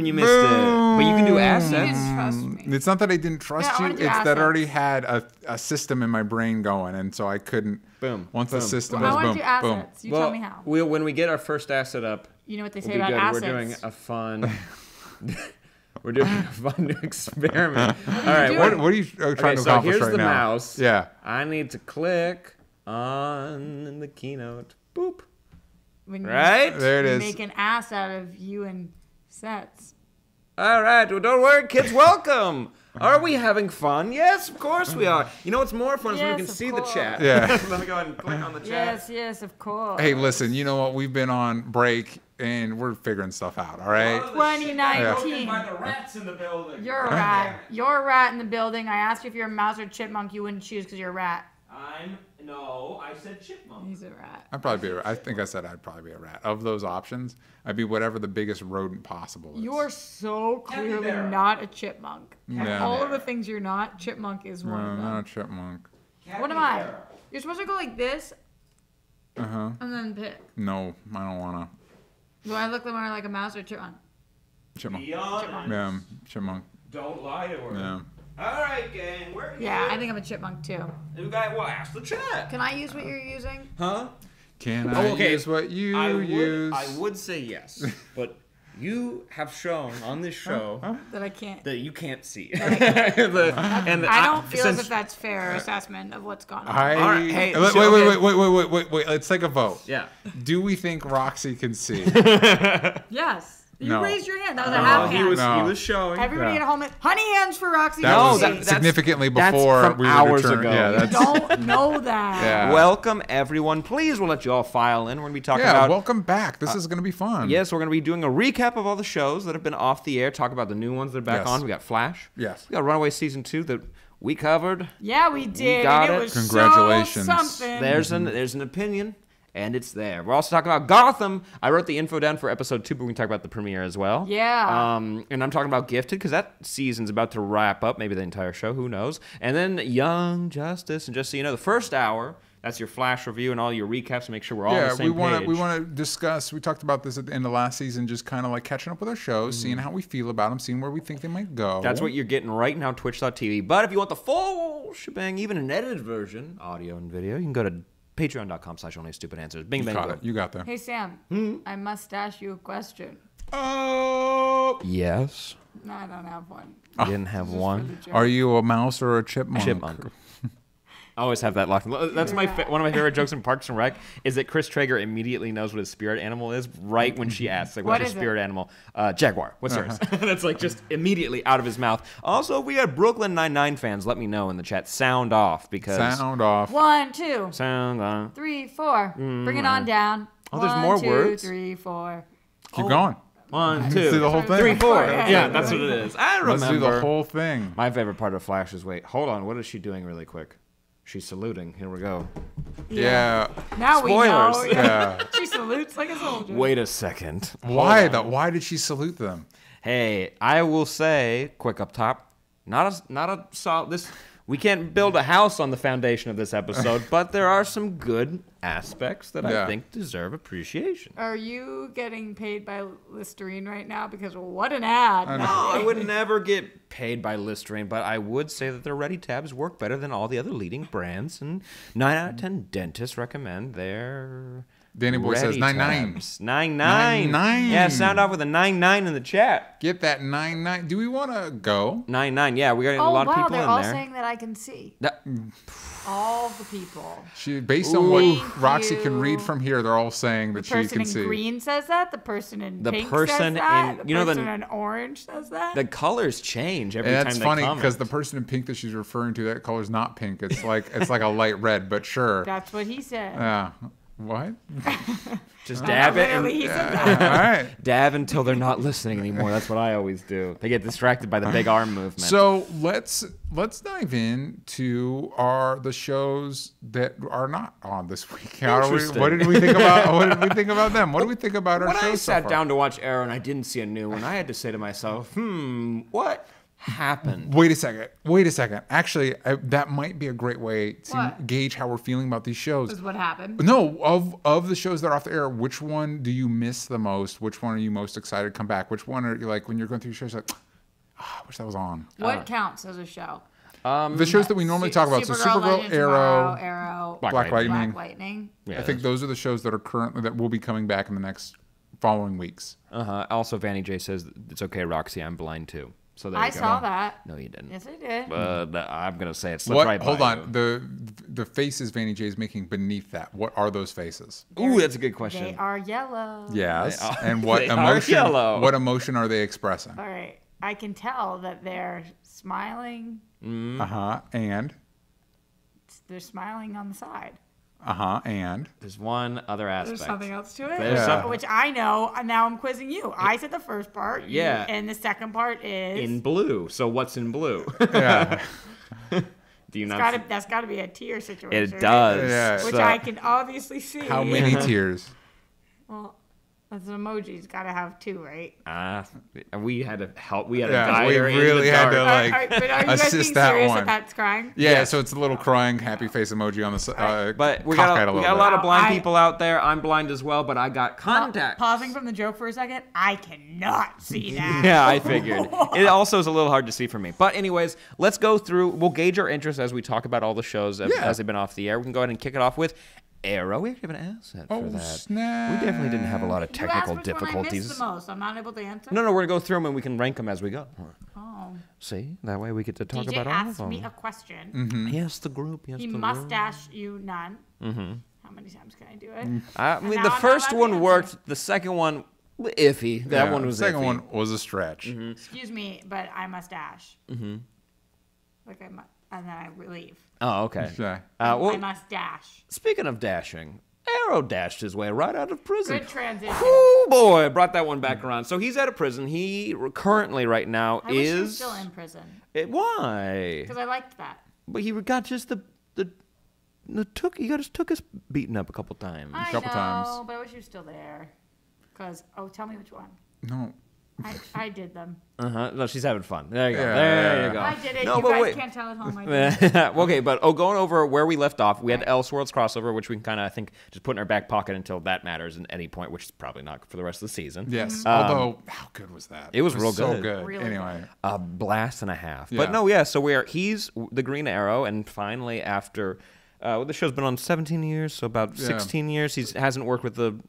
you missed it. But you can do assets. You didn't trust me. It's not that I didn't trust you. It's that I already had a system in my brain going, and so I couldn't. Boom. Once the system I was want to boom, do assets. boom. You tell me how. When we get our first asset up, You know what they say we'll be about good. assets. We're doing a fun. We're doing a fun experiment. All right. What are you trying to accomplish so here's right the now? mouse. Yeah. I need to click on the keynote. Boop. When Right? There it you is. make an ass out of you and sets. All right. Well, don't worry, kids. Welcome. Are we having fun? Yes, of course we are. You know what's more fun is when we Yes, can of see course. the chat. Yeah. Let me go ahead and click on the chat. Yes, yes, of course. Hey, listen. You know what? We've been on break, and we're figuring stuff out. All right. 2019. By the rats in the building. You're a rat. You're a rat in the building. I asked you if you're a mouse or chipmunk. You wouldn't choose because you're a rat. No, I said chipmunk. He's a rat. I'd probably be. I think I said I'd probably be a rat. Of those options, I'd be whatever the biggest rodent possible is. You're so clearly Capybara. not a chipmunk. Yeah. All of the things you're not, chipmunk is one No, of them. not a chipmunk. What am I? You're supposed to go like this Uh huh. and then pick. No, I don't wanna. Do I look more like a mouse or a chipmunk? Chipmunk. Chipmunk. Yeah, chipmunk. Don't lie to her. Yeah. All right, gang. Where are you? Yeah, I think I'm a chipmunk too. You guys, well, ask the chat. Can I use what you're using? Huh? Can I okay. use what you use? I would say yes, but you have shown on this show That I can't. that you can't see. I don't feel as if that's fair assessment of what's gone on. All right, hey, wait, so- wait. Let's take a vote. Yeah. Do we think Roxy can see? Yes. You No. raised your hand. That was a half he hand. was No. he was showing. Everybody Yeah. at home, honey hands for Roxy. That No, was that's- significantly that's before from we were hours determined. ago. Yeah, You that's, don't know that. Yeah. Welcome everyone. Please, we'll let you all file in. We're gonna be talking yeah. about. Welcome back. This is gonna be fun. Yes, we're going to be doing a recap of all the shows that have been off the air, talk about the new ones that are back Yes. on. We got Flash. Yes. We got Runaways Season 2 that we covered. Yeah, we did. got and it. was Congratulations. So something. There's an opinion, and it's there. We're also talking about Gotham. I wrote the info down for episode 2, but we can talk about the premiere as well. Yeah. And I'm talking about Gifted, because that season's about to wrap up, maybe the entire show, who knows. And then Young Justice, and just so you know, the first hour, that's your Flash review and all your recaps to make sure we're all on the same page. we want to discuss. We talked about this at the end of last season, just kind of like catching up with our shows, seeing how we feel about them, seeing where we think they might go. That's what you're getting right now, twitch.tv. But if you want the full shebang, even an edited version, audio and video, you can go to patreon.com/onlystupid-answers. Bing, you bang, got boom. it. You got that. Hey, Sam. I must ask you a question. Oh, Yes. No, I don't have one. You didn't have Just for one. the joke. are you a mouse or a chipmunk? Chipmunk. I always have that locked. That's one of my favorite jokes in Parks and Rec is that Chris Traeger immediately knows what his spirit animal is right when she asks, like, What what's is your spirit it? animal? Jaguar. What's yours? That's like just immediately out of his mouth. Also, if we got Brooklyn Nine-Nine fans, let me know in the chat. Sound off because Sound off. 1, 2, sound on. 3, 4. Bring it on down. Oh, there's 1, more 2, words? 3, 4. Keep going. 1, Let's do 2, the whole thing. 3, 4. Yeah. Yeah, that's what it is. I remember. Let's do the whole thing. My favorite part of Flash is hold on. What is she doing really quick? She's saluting. Here we go. Yeah. Now we know. Spoilers. Yeah. She salutes like a soldier. Wait a second. Why though? Why did she salute them? Hey, I will say, quick up top, not a solid. This we can't build a house on the foundation of this episode, but there are some good aspects that I Yeah. think deserve appreciation. Are you getting paid by Listerine right now? Because what an ad. I know. I would never get paid by Listerine, but I would say that their Ready Tabs work better than all the other leading brands, and 9 out of 10 dentists recommend their Danny Boy says Ready 99. Tabs. 99. 99. Yeah, sound off with a 99 in the chat. Get that 99. Do we want to go? 99. Yeah, we got a Oh, lot of wow, people they're in all there. saying that I can see. That- All the people. Based on what Thank Roxy can you. read from here, they're all saying that The she person can in see. green says that. The person in The pink person says that. in- The you know, the- person in orange says that. The colors change every And time that's they funny comment. because the person in pink that she's referring to, that color's not pink. It's like a light red, but sure. That's what he said. Yeah. What? Just dab it Literally, and he said that. All right. dab until they're not listening anymore. That's what I always do. They get distracted by the big arm movement. So let's dive into the shows that are not on this week. Interesting. What did we think about? What did we think about them? What do we think about our when shows I so sat far? down to watch Arrow and I didn't see a new one, I had to say to myself, what happened? Wait a second. Actually, that might be a great way to What? gauge how we're feeling about these shows. Is what happened. No, of the shows that are off the air, which one do you miss the most? Which one are you most excited to come back? Which one are you like when you're going through shows like, I wish that was on. What counts as a show? The shows that we normally talk about. So Supergirl, Legends of Arrow, Arrow, Black Lightning. Black Lightning. Yeah, I think those are the shows that are currently that will be coming back in the next following weeks. Also, Vanny J says it's okay, Roxy. I'm blind too. So there I you go. saw that. No, you didn't. Yes, I did. I'm gonna say it slipped What? right by Hold on. you. The faces Vanny J is making beneath that. What are those faces? Ooh, that's a good question. They are yellow. Yes. They are- And what they are emotion? yellow. What emotion are they expressing? All right. I can tell that they're smiling. And. They're smiling on the side. And. There's one other aspect. There's something else to it, There's something- which I know. And now I'm quizzing you. I said the first part. Yeah. And the second part is. in blue. So what's in blue? Yeah. Do you not? That's got to be a tear situation. It does. Yeah. Which So- I can obviously see. How many tears? Well, that's an emoji's got to have two, right? We had to help. We had to Yeah, guide we her in really the had dark. to, like, But are you guys assist being that serious one. that that's crying? Yeah, Yes. so it's a little crying happy face emoji on the side. But we cockeyed got a little lot bit. of blind I- people out there. I'm blind as well, but I got contact. Pausing from the joke for a second, I cannot see that. Yeah, I figured. It also is a little hard to see for me. But anyways, let's go through. We'll gauge our interest as we talk about all the shows as they've been off the air. We can go ahead and kick it off with Arrow. We actually have an asset for that. Snap. We definitely didn't have a lot of You asked technical which one I difficulties. missed the most. I'm not able to answer. No, we're gonna go through them and we can rank them as we go. Oh. See, that way we get to talk DJ about all of asked them. me a question. Mm-hmm. Yes, the group. Yes, He the mustache you none. Mm-hmm. How many times can I do it? I mean, now the I'm first not allowed one to answer. worked. The second one, iffy. That one was the second iffy. one was a stretch. Mm-hmm. Excuse me, but I mustache. Mm-hmm. Like and then I leave. Oh, okay. Yeah. I Well, must dash. speaking of dashing, Arrow dashed his way right out of prison. Good transition. Oh boy, brought that one back around. So he's out of prison. He currently right now I wish he was is still in prison why? because I liked that. But he got just the he got his tuchus beaten up a couple times. I couple know, times. but I wish he was still there. Because tell me which one. No. I did them. No, she's having fun. There you go. Yeah, there yeah, you go. I did it. No, you but guys wait. can't tell at home. I did it. Okay, but going over where we left off, we had Elseworlds crossover, which we can kind of, I think, just put in our back pocket until that matters at any point, which is probably not for the rest of the season. Yes. Although, how good was that? It was real so good. good. Really Anyway. A blast and a half. Yeah. But no, so he's the Green Arrow, and finally after the show's been on 17 years, so about 16 years, he hasn't worked with the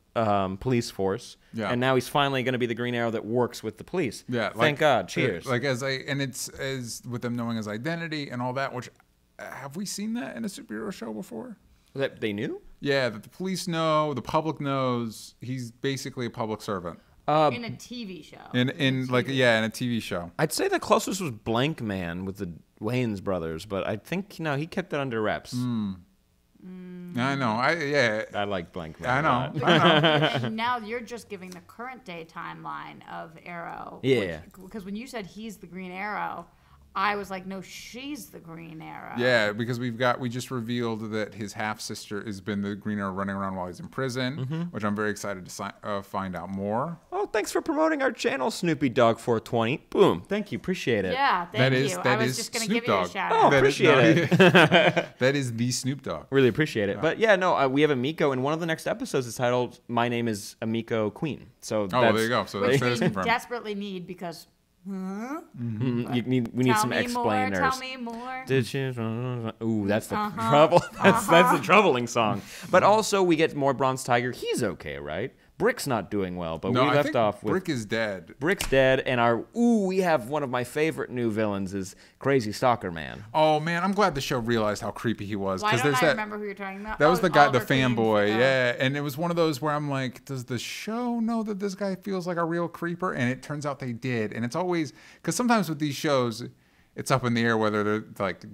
police force, and now he's finally going to be the Green Arrow that works with the police. Yeah. Thank God. Cheers. It's as with them knowing his identity and all that, which have we seen that in a superhero show before? That they knew? Yeah, that the police know, the public knows. He's basically a public servant. In a TV show. In a TV show. I'd say the closest was Blank Man with the Wayans brothers, but I think he kept it under wraps. I know. I like Blank Man. I know. And now you're just giving the current day timeline of Arrow. Yeah. Because when you said he's the Green Arrow, I was like, no, she's the Green Arrow. Yeah, because we just revealed that his half sister has been the Green Arrow running around while he's in prison, which I'm very excited to find out more. Oh, thanks for promoting our channel, Snoopy Dog 420. Boom. Thank you. Appreciate it. Yeah, thank you. I was just going to Snoop give you a Dogg. shout Oh, out. appreciate it. That is the Snoop Dogg. Really appreciate it. But we have Amiko, and one of the next episodes is titled "My Name Is Amiko Queen." So there you go. So Which that is we confirmed. desperately need because. we need some explainers. Tell me more. Did she? Ooh, that's the trouble. That's the troubling song. But also, we get more Bronze Tiger. He's okay, right? Brick's not doing well, but we I left think off with Brick is dead. Brick's dead, and we have one of my favorite new villains is Crazy Stalker Man. Oh man, I'm glad the show realized how creepy he was. Why don't there's I that. remember who you're talking about? That was the guy, the Oliver Queen. fanboy, Oh. yeah. And it was one of those where I'm like, does the show know that this guy feels like a real creeper? And it turns out they did. And it's always because sometimes with these shows, it's up in the air whether they're like,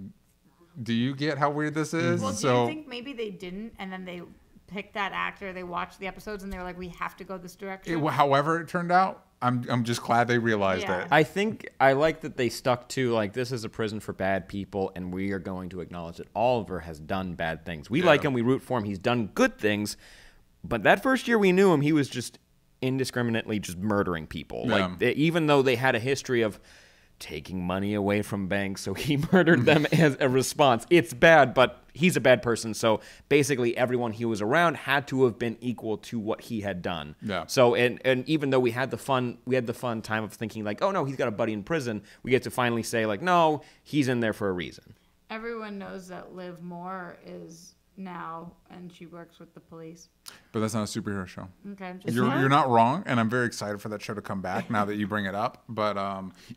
do you get how weird this is? Well, do you think maybe they didn't, and then they picked that actor, they watched the episodes, and they were like, we have to go this direction? However it turned out, I'm just glad they realized Yeah. it. I think I like that they stuck to this is a prison for bad people, and we are going to acknowledge that Oliver has done bad things. We like him, we root for him, he's done good things, but that first year we knew him, he was just indiscriminately just murdering people. Yeah. Even though they had a history of taking money away from banks, so he murdered them as a response. It's bad, but he's a bad person, so basically everyone he was around had to have been equal to what he had done. Yeah. So and even though we had the fun time of thinking like, oh no, he's got a buddy in prison, we get to finally say like, no, he's in there for a reason. Everyone knows that Liv Moore is now, and she works with the police. But that's not a superhero show. Okay, You're not wrong, and I'm very excited for that show to come back now that you bring it up. But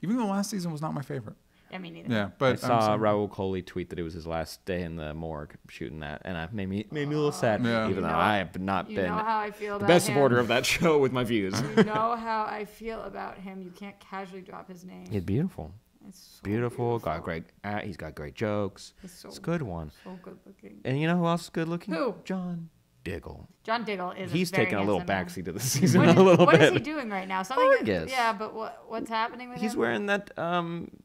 even the last season was not my favorite. Yeah, me neither. Yeah, but I saw Raul Coley tweet that it was his last day in the morgue shooting that, and it made me a little sad. Yeah. Even though I have not You been know how I feel the about best him. supporter of that show with my views. You know how I feel about him. You can't casually drop his name. He's beautiful. It's so Beautiful. Got great. He's got great jokes. It's a good one. So good looking. And you know who else is good looking? Who? John Diggle. John Diggle is. He's a very taking a little handsome man. backseat to the season What is, a little what bit. is he doing right now? Something. August. Yeah, but what's happening with him? He's wearing that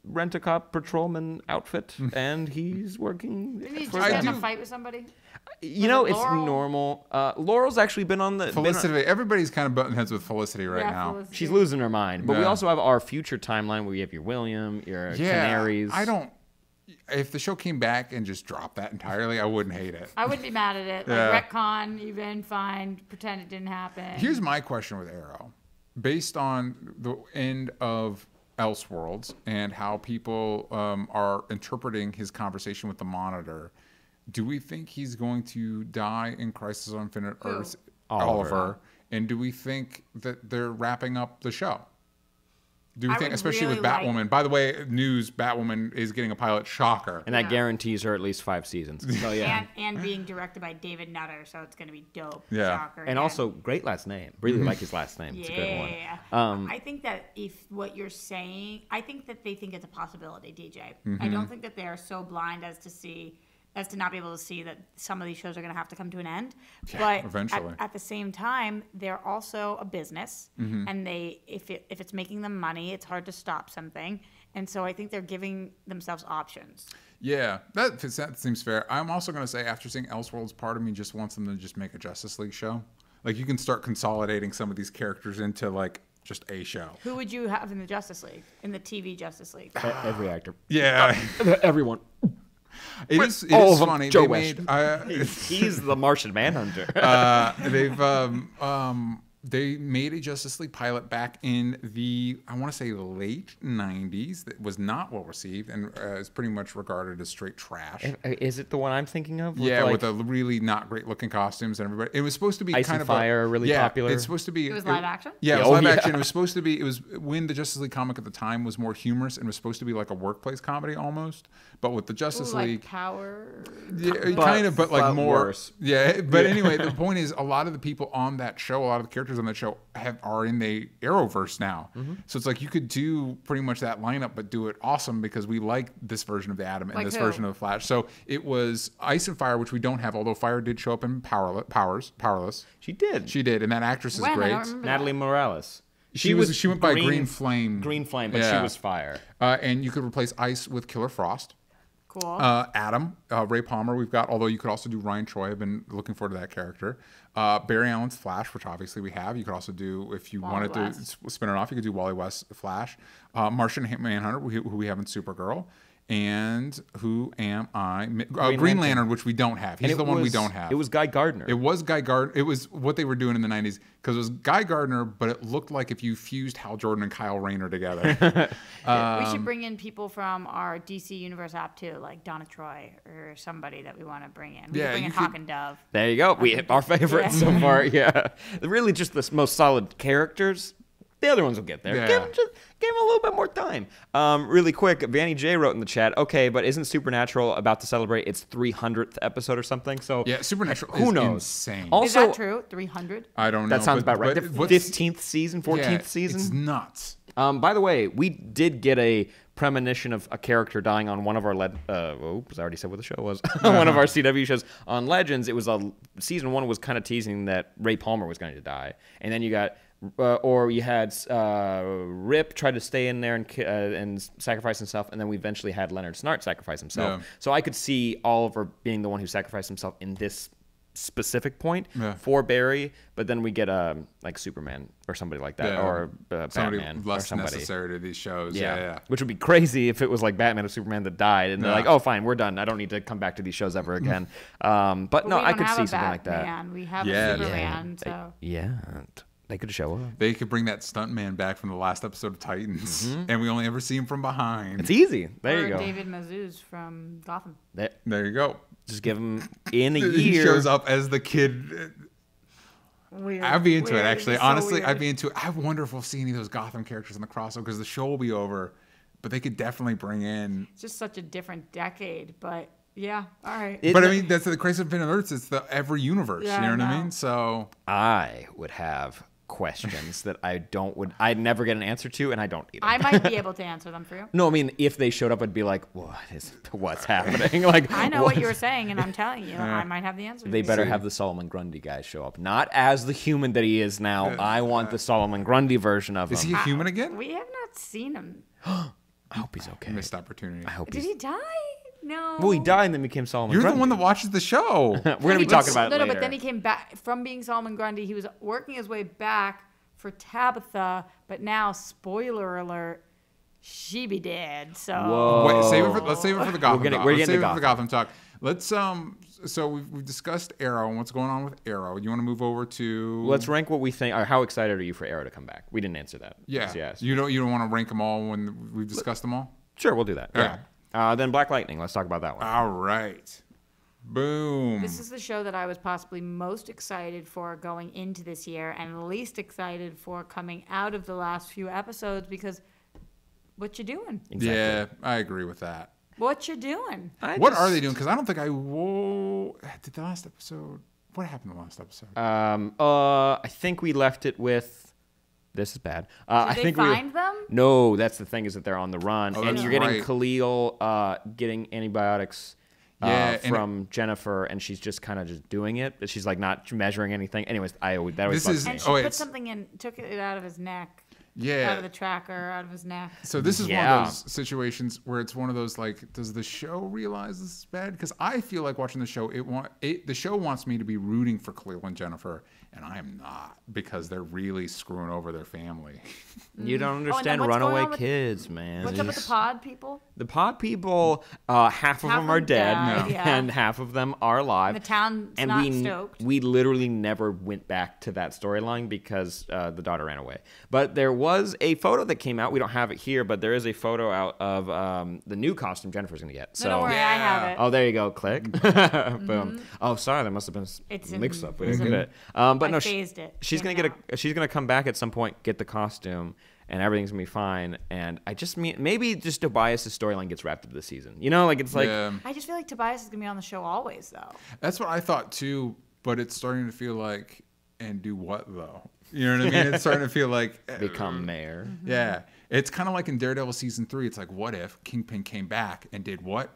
rent-a-cop patrolman outfit, and he's working. Didn't he just for get in them. a fight with somebody? You know, it's Laurel? normal. Laurel's actually been on the. Felicity. Everybody's kind of butting heads with Felicity right now. Felicity. She's losing her mind. But we Yeah. also have our future timeline where you have your William, your Canaries. I don't. If the show came back and just dropped that entirely, I wouldn't hate it. I wouldn't be mad at it. Like Yeah. retcon, even fine, pretend it didn't happen. Here's my question with Arrow. Based on the end of Elseworlds and how people are interpreting his conversation with the Monitor, do we think he's going to die in Crisis on Infinite Earths? Oliver. And do we think that they're wrapping up the show? Do we I think, would especially really with Batwoman? By the way, news: Batwoman is getting a pilot. Shocker. And that guarantees her at least 5 seasons. So yeah. and being directed by David Nutter, so it's going to be dope. Yeah. Shocker, And also, great last name. Really like his last name. It's a good one. I think that if what you're saying, I think that they think it's a possibility, DJ. Mm-hmm. I don't think that they are so blind as to not be able to see that some of these shows are going to have to come to an end. But eventually. at the same time, they're also a business, Mm-hmm. and if it's making them money, it's hard to stop something. And so I think they're giving themselves options. Yeah, that seems fair. I'm also going to say, after seeing Elseworlds, part of me just wants them to just make a Justice League show. Like, you can start consolidating some of these characters into, like, just a show. Who would you have in the Justice League, in the TV Justice League? Every actor. Yeah. Everyone. It is all of them. funny. Joe They West. made, He's the Martian Manhunter. they made a Justice League pilot back in the, I want to say, late 90s that was not well received and is pretty much regarded as straight trash. Is it the one I'm thinking of? Yeah, like, with the really not great looking costumes and everybody. It was supposed to be Ice kind and of Fire, really popular. It's supposed to be. It was live action? Yeah, it Oh, was live yeah. action. It was supposed to be. It was when the Justice League comic at the time was more humorous and was supposed to be like a workplace comedy almost. But with the Justice Ooh, League, like Power. yeah, kind of, but like but more. worse. Yeah, but anyway, the point is, a lot of the people on that show, a lot of the characters on that show, are in the Arrowverse now. Mm-hmm. So it's like you could do pretty much that lineup, but do it awesome because we like this version of the Atom and Like this who? version of the Flash. So it was Ice and Fire, which we don't have, although Fire did show up in Powerless. She did. She did, and that actress is When? I great. don't remember Natalie that. Morales. She went by Green Flame. Green Flame, but Yeah. she was Fire. And you could replace Ice with Killer Frost. Cool. Adam, Ray Palmer, we've got, although you could also do Ryan Choi. I've been looking forward to that character. Barry Allen's Flash, which obviously we have. You could also do, if you Wally wanted West. to spin it off, you could do Wally West Flash. Martian Manhunter, who we have in Supergirl. And who am I? Green Lantern, which we don't have. He's the one we don't have. It was Guy Gardner. It was Guy Gardner. It was what they were doing in the 90s because it was Guy Gardner, but it looked like if you fused Hal Jordan and Kyle Rayner together. We should bring in people from our DC Universe app too, like Donna Troy or somebody that we want to bring in. We Yeah, could bring you in could- Hawk and Dove. There you go. We hit our favorites so far. Yeah, really, just the most solid characters. The other ones will get there. Yeah. Give him a little bit more time. Really quick, Vanny J wrote in the chat. Okay, but isn't Supernatural about to celebrate its 300th episode or something? So Yeah, Supernatural Who is knows? insane. Also, Is that true? 300? I don't know. that sounds but- about right. but The what's- 15th season, 14th yeah, season. It's nuts. By the way, we did get a premonition of a character dying on one of our oops, I already said what the show was. One of our CW shows on Legends. It was season 1 was kind of teasing that Ray Palmer was going to die, and then you got. Or you had Rip try to stay in there and sacrifice himself, and then we eventually had Leonard Snart sacrifice himself. Yeah. So I could see Oliver being the one who sacrificed himself in this specific point for Barry, but then we get like Superman or somebody like that, or Batman less or somebody necessary to these shows. Which would be crazy if it was like Batman or Superman that died, and they're like, oh, fine, we're done. I don't need to come back to these shows ever again. But no, I could see something like that. We have a Superman, so they could show up. They could bring that stuntman back from the last episode of Titans, and we only ever see him from behind. It's easy. There you go. David Mazouz from Gotham. There you go. Just give him in a year. He shows up as the kid. Weird. I'd be into it, actually. Honestly, I'd be into it. I wonder if we'll see any of those Gotham characters in the crossover, because the show will be over, but they could definitely bring in. It's just such a different decade, but yeah, all right. But I mean, that's the Crisis of Infinite Earths. It's the every universe. Yeah, you know what I mean? So I would have questions that I'd never get an answer to, and I don't either. I might be able to answer them for you. No, I mean, if they showed up, I'd be like, what's happening? Like, I know what you were saying, and I'm telling you, I might have the answer. They better have the Solomon Grundy guy show up, not as the human that he is now. I want the Solomon Grundy version of him. Is he a human again? We have not seen him. I hope he's okay. Missed opportunity. Did he die? No. Well, he died and then became Solomon Grundy. Grundy. You're the one that watches the show. We're going to be talking about it later. No, but then he came back from being Solomon Grundy. He was working his way back for Tabitha, but now, spoiler alert, she be dead. So wait, let's save it for the Gotham talk. We're getting to the Gotham talk. Let's so we've discussed Arrow and what's going on with Arrow. You want to move over to? Let's rank what we think. Or how excited are you for Arrow to come back? We didn't answer that. Yeah. You don't want to rank them all when we've discussed them all? Sure, we'll do that. Yeah. Then Black Lightning. Let's talk about that one. All right. Boom. This is the show that I was possibly most excited for going into this year and least excited for coming out of the last few episodes, because what you doing? Exactly. Yeah, I agree with that. What you doing? What are they doing? Because I don't think did the last episode. What happened in the last episode? I think we left it with. This is bad. Did they find them? No, that's the thing, is that they're on the run, and you're getting right. Khalil getting antibiotics. From Jennifer, and she's just kind of just doing it, but she's like not measuring anything. Anyways, that always bugs me. And she put something in, took it out of his neck. Yeah. Out of the tracker, out of his neck. So this is one of those situations where it's one of those, like, does the show realize this is bad? Because I feel like watching the show, the show wants me to be rooting for Khalil and Jennifer, and I am not, because they're really screwing over their family. You don't understand runaway kids, man. What's up with the pod people? The pod people, half of them are dead, and half of them are alive. And the town's not stoked. We literally never went back to that storyline because the daughter ran away. But there was a photo that came out. We don't have it here, but there is a photo out of the new costume Jennifer's going to get. So, don't worry, I have it. Oh, there you go. Click. Boom. Oh, sorry, there must have been a mix-up. We didn't get it. But no, phased it. She's gonna come back at some point, get the costume, and everything's gonna be fine. And I just maybe just Tobias' storyline gets wrapped up this season. You know, like it's like I just feel like Tobias is gonna be on the show always, though. That's what I thought too, but it's starting to feel like, and do what though? You know what I mean? It's starting to feel like become mayor. Mm-hmm. Yeah, it's kind of like in Daredevil season 3. It's like, what if Kingpin came back and did what?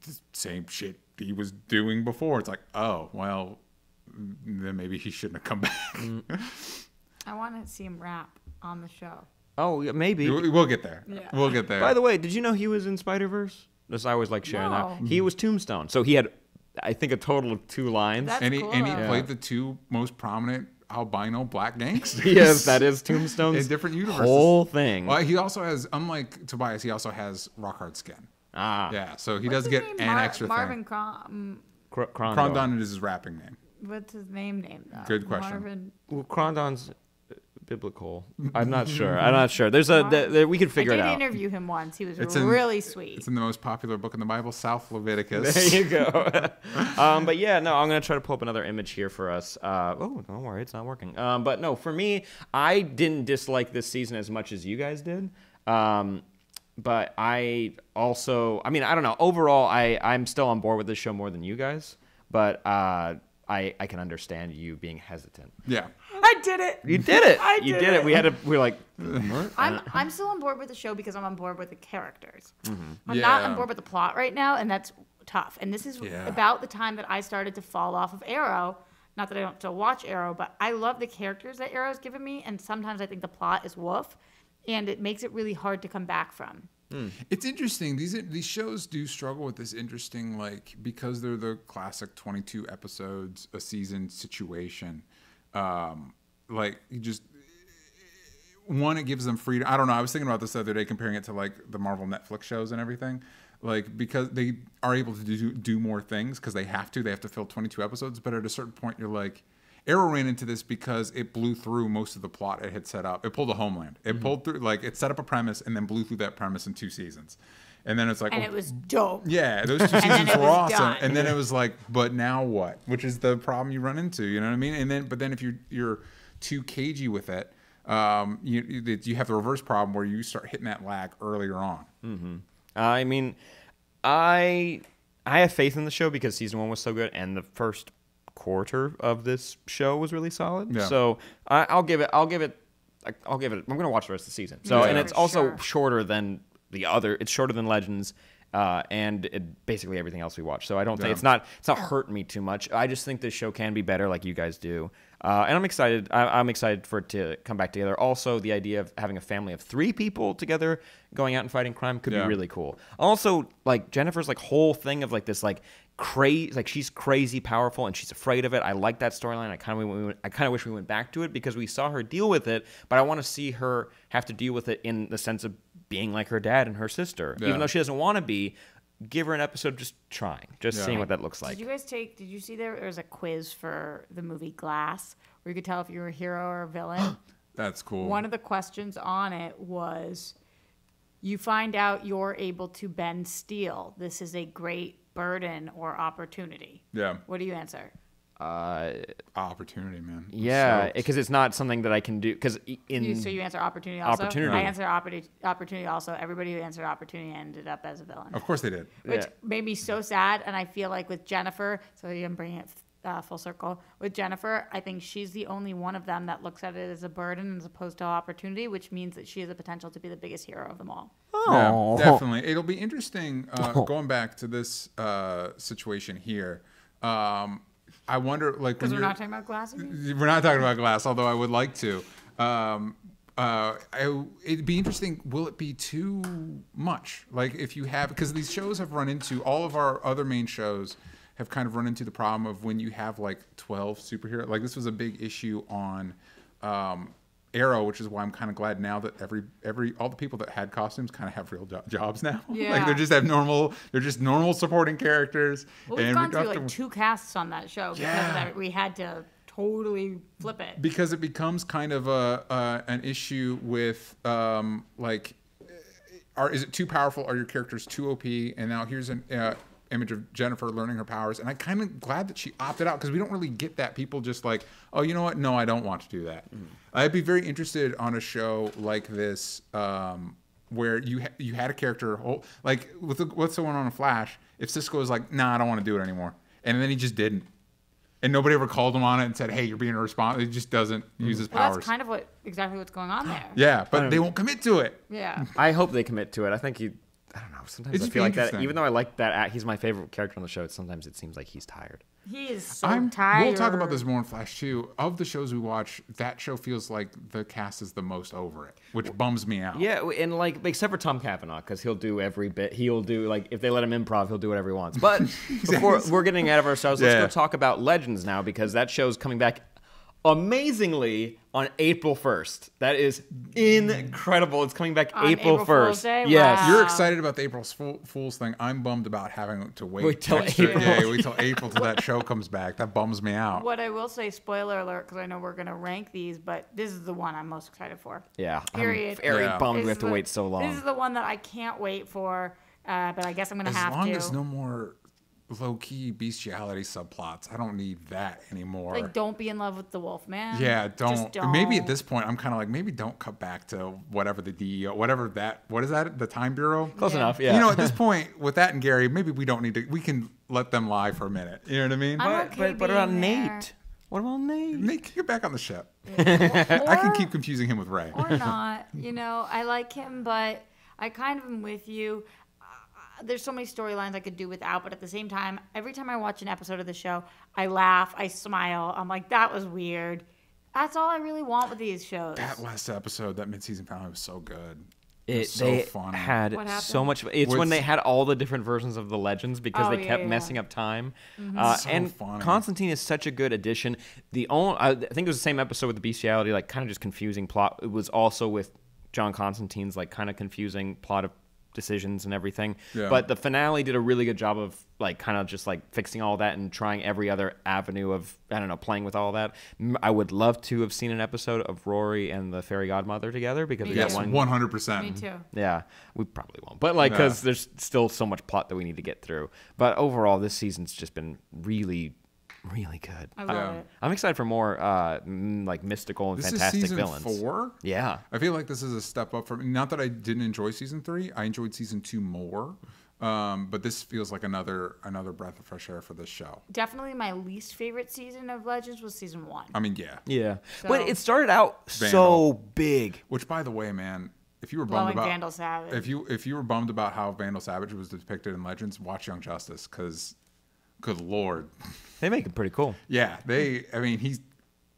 The same shit he was doing before. It's like, oh well. Then maybe he shouldn't have come back. I want to see him rap on the show. Oh, yeah, maybe. We'll get there. Yeah. We'll get there. By the way, did you know he was in Spider-Verse? I always like sharing that. He was Tombstone. So he had, I think, a total of 2 lines. That's and he cool, played the 2 most prominent albino black gangsters. Yes, that is Tombstone's in different universes. Whole thing. Well, he also has, unlike Tobias, he also has rock hard skin. Yeah, so he does get an extra Marvin thing. Crondon is his rapping name. What's his name though? Good question. Marvin. Well, Crondon's biblical. I'm not sure. There's we could figure it out. I did interview him once. He was really sweet. It's in the most popular book in the Bible, South Leviticus. There you go. But yeah, no, I'm gonna try to pull up another image here for us. Oh, don't worry, it's not working. But no, for me, I didn't dislike this season as much as you guys did. But I also, I don't know. Overall, I'm still on board with this show more than you guys. But I can understand you being hesitant. Yeah. I did it. You did it. You did it. We were like, what? I'm still on board with the show because I'm on board with the characters. Mm-hmm. I'm not on board with the plot right now, and that's tough. And this is about the time that I started to fall off of Arrow. Not that I don't still watch Arrow, but I love the characters that Arrow's given me, and sometimes I think the plot is woof, and it makes it really hard to come back from. It's interesting. These shows do struggle with this interesting, like, because they're the classic 22 episodes a season situation. Like, you just, one, it gives them freedom. I don't know. I was thinking about this the other day, comparing it to like the Marvel Netflix shows and everything. Like, because they are able to do more things because they have to fill 22 episodes. But at a certain point, you're like, Arrow ran into this because it blew through most of the plot it had set up. It pulled a Homeland. It pulled through, like, it set up a premise and then blew through that premise in 2 seasons. And then it's like, and it was dope. Yeah, those 2 seasons were awesome. Done. And then it was like, but now what? Which is the problem you run into. You know what I mean? And then, but then if you're too cagey with it, you have the reverse problem where you start hitting that lag earlier on. Mm-hmm. I mean, I have faith in the show because season 1 was so good, and the first quarter of this show was really solid. Yeah. So I'll give it. I'm gonna watch the rest of the season. So and it's also shorter than the other. It's shorter than Legends, and basically everything else we watch. So I don't think it's not hurting me too much. I just think this show can be better, like you guys do. And I'm excited. I'm excited for it to come back together. Also, the idea of having a family of 3 people together going out and fighting crime could be really cool. Also, like Jennifer's like whole thing of like this like crazy, like she's crazy powerful and she's afraid of it. I like that storyline. I kind of wish we went back to it because we saw her deal with it, but I want to see her have to deal with it in the sense of being like her dad and her sister, even though she doesn't want to be. Give her an episode just seeing what that looks like. Did you see there was a quiz for the movie Glass where you could tell if you were a hero or a villain? That's cool. One of the questions on it was, you find out you're able to bend steel. This is a great burden or opportunity. Yeah. What do you answer? Opportunity, man. Yeah, because it's not something that I can do. So you answer opportunity also? Opportunity. I answer opportunity also. Everybody who answered opportunity ended up as a villain. Of course they did. Which made me so sad, and I feel like with Jennifer, so I'm bringing it full circle. With Jennifer, I think she's the only one of them that looks at it as a burden as opposed to opportunity, which means that she has the potential to be the biggest hero of them all. Oh. Yeah, definitely. It'll be interesting going back to this situation here. I wonder, like, because we're not talking about Glass. We're not talking about Glass, although I would like to. It'd be interesting. Will it be too much? Like, if you have, because these shows have run into, all of our other main shows have kind of run into the problem of when you have like 12 superheroes. Like, this was a big issue on Arrow, which is why I'm kind of glad now that all the people that had costumes kind of have real jobs now. Yeah. Like, they're just normal supporting characters. Well, we've gone through like 2 casts on that show because of that. We had to totally flip it. Because it becomes kind of an issue with like, is it too powerful? Are your characters too OP? And now here's an image of Jennifer learning her powers, and I'm kind of glad that she opted out because we don't really get that. People just like, oh, you know what? No, I don't want to do that. I'd be very interested on a show like this where you had a character like with what's the one on Flash. If Cisco was like, nah, I don't want to do it anymore, and then he just didn't, and nobody ever called him on it and said, hey, you're being irresponsible. He just doesn't use his powers. That's kind of exactly what's going on there. Yeah, but they won't commit to it. Yeah, I hope they commit to it. I think I don't know. Sometimes I feel like that. Even though I like that, he's my favorite character on the show. Sometimes it seems like he's tired. He is so tired. We'll talk about this more in Flash too. Of the shows we watch, that show feels like the cast is the most over it, which bums me out. Yeah, and like except for Tom Cavanaugh, because he'll do every bit. He'll do like if they let him improv, he'll do whatever he wants. But before we're getting out of ourselves, let's go talk about Legends now because that show's coming back amazingly on April 1st. That is incredible. It's coming back on April 1st. Yes. Wow. You're excited about the April Fool's thing. I'm bummed about having to wait till April. Yeah, wait till April till that show comes back. That bums me out. What I will say, spoiler alert, because I know we're going to rank these, but this is the one I'm most excited for. Yeah. Period. I'm very bummed we have to wait so long. This is the one that I can't wait for, but I guess I'm going to have to. As long as no more low-key bestiality subplots. I don't need that anymore. Like, don't be in love with the wolf man. Yeah, don't. Maybe at this point, I'm kind of like, maybe don't cut back to whatever the DEO, whatever that, what is that? The Time Bureau? Close enough, yeah. You know, at this point, with that and Gary, maybe we don't need to, we can let them lie for a minute. You know what I mean? But what about Nate? What about Nate? Nate, get back on the ship. I can keep confusing him with Ray. Or not. You know, I like him, but I kind of am with you. There's so many storylines I could do without, but at the same time, every time I watch an episode of the show, I laugh, I smile. I'm like, that was weird. That's all I really want with these shows. That last episode, that mid-season finale was so good. They funny. had so much. It's when they had all the different versions of the legends because they kept messing up time. And funny. Constantine is such a good addition. I think it was the same episode with the bestiality, like kind of just confusing plot. It was also with John Constantine's like kind of confusing plot of decisions and everything. Yeah. But the finale did a really good job of like kind of just like fixing all that and trying every other avenue of, I don't know, playing with all that. I would love to have seen an episode of Rory and the fairy godmother together because we got one. 100%. Me too. Yeah, we probably won't, but like because there's still so much plot that we need to get through. But overall, this season's just been really good. I love it. I'm excited for more like mystical and fantastic villains. This is season 4? Yeah. I feel like this is a step up from, not that I didn't enjoy season 3. I enjoyed season 2 more. But this feels like another breath of fresh air for this show. Definitely my least favorite season of Legends was season 1. I mean, yeah. Yeah. So, but it started out so big. Which, by the way, man, if you were bummed about Vandal Savage. If you were bummed about how Vandal Savage was depicted in Legends, watch Young Justice, because good Lord. They make it pretty cool. Yeah, I mean, he's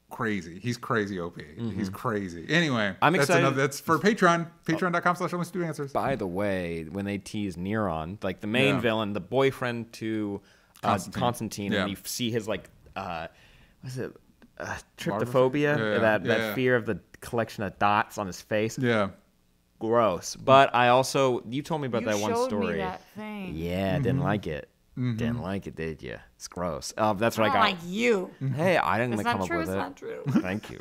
crazy. He's crazy OP. He's crazy. Anyway, I'm excited. That's for Patreon. Patreon.com/OnlyStudioAnswers. By the way, when they tease Neron, like the main villain, the boyfriend to Constantine, and you see his like, what's it, tryptophobia? That fear of the collection of dots on his face. Yeah. Gross. But I also, you told me about that one story. You showed me that thing. Yeah, didn't like it. Didn't like it, did you? It's gross. That's what I got. Like you. Hey, I didn't come up with it. It's not true. Thank you.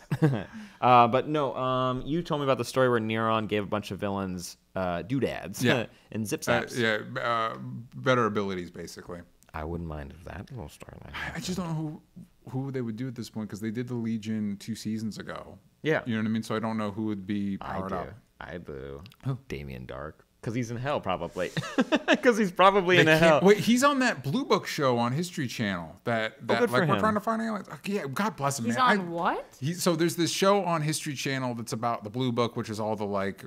But no, you told me about the story where Neron gave a bunch of villains doodads and zip zaps. Better abilities, basically. I wouldn't mind if that little storyline. I just don't know who they would do at this point because they did the Legion 2 seasons ago. Yeah. You know what I mean? So I don't know who would be powered up. I boo. Damien Dark. Because he's in hell, probably. Because he's probably in hell. Wait, he's on that Blue Book show on History Channel. That good for like we're him. trying to find aliens. Yeah, God bless him. He's man. on what? So there's this show on History Channel that's about the Blue Book, which is all the like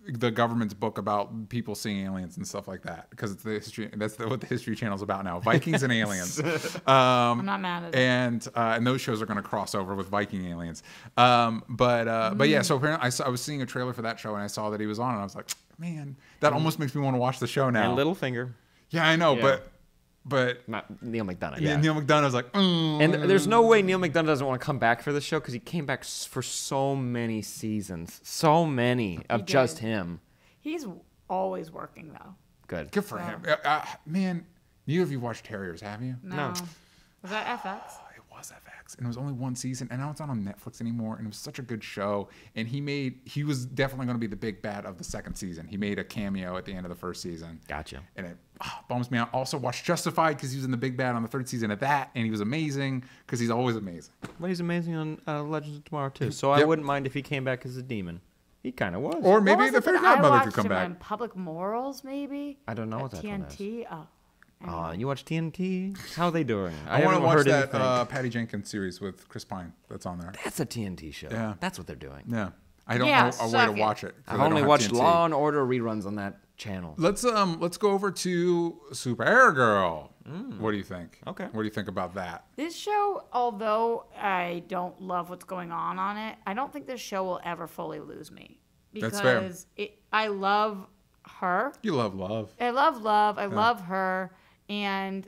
the government's book about people seeing aliens and stuff like that. Because it's the history. That's what the History Channel is about now. Vikings and aliens. I'm not mad at it. And those shows are going to cross over with Viking aliens. But yeah. So apparently I was seeing a trailer for that show and I saw that he was on and I was like, man, that almost makes me want to watch the show now. And Littlefinger. Yeah, I know, but not Neil McDonough. Yeah, Neil McDonough was like, and there's no way Neil McDonough doesn't want to come back for the show because he came back for so many seasons, so many of just him. He's always working though. Good for him, man. Neither of you watched Terriers, have you? No. Was that FX? It was FX, and it was only one season, and now it's not on Netflix anymore. And it was such a good show, and he was definitely going to be the big bad of the second season. He made a cameo at the end of the first season. Gotcha. And it bums me out. Also watched Justified because he was in the big bad on the third season of that, and he was amazing because he's always amazing. Well, he's amazing on Legends of Tomorrow too. So I wouldn't mind if he came back as a demon. He kind of was. Or maybe the fairy godmother could come back. On Public Morals, maybe. I don't know what that one is. TNT. Oh, you watch TNT? How are they doing? I want to watch that Patty Jenkins series with Chris Pine that's on there. That's a TNT show. Yeah. That's what they're doing. Yeah. I don't know a way to watch it. I've only watched TNT. Law and Order reruns on that channel. Let's go over to Supergirl. What do you think? Okay. What do you think about that? This show, although I don't love what's going on it, I don't think this show will ever fully lose me. Because that's fair. I love her. You love love. I love love. I love her. And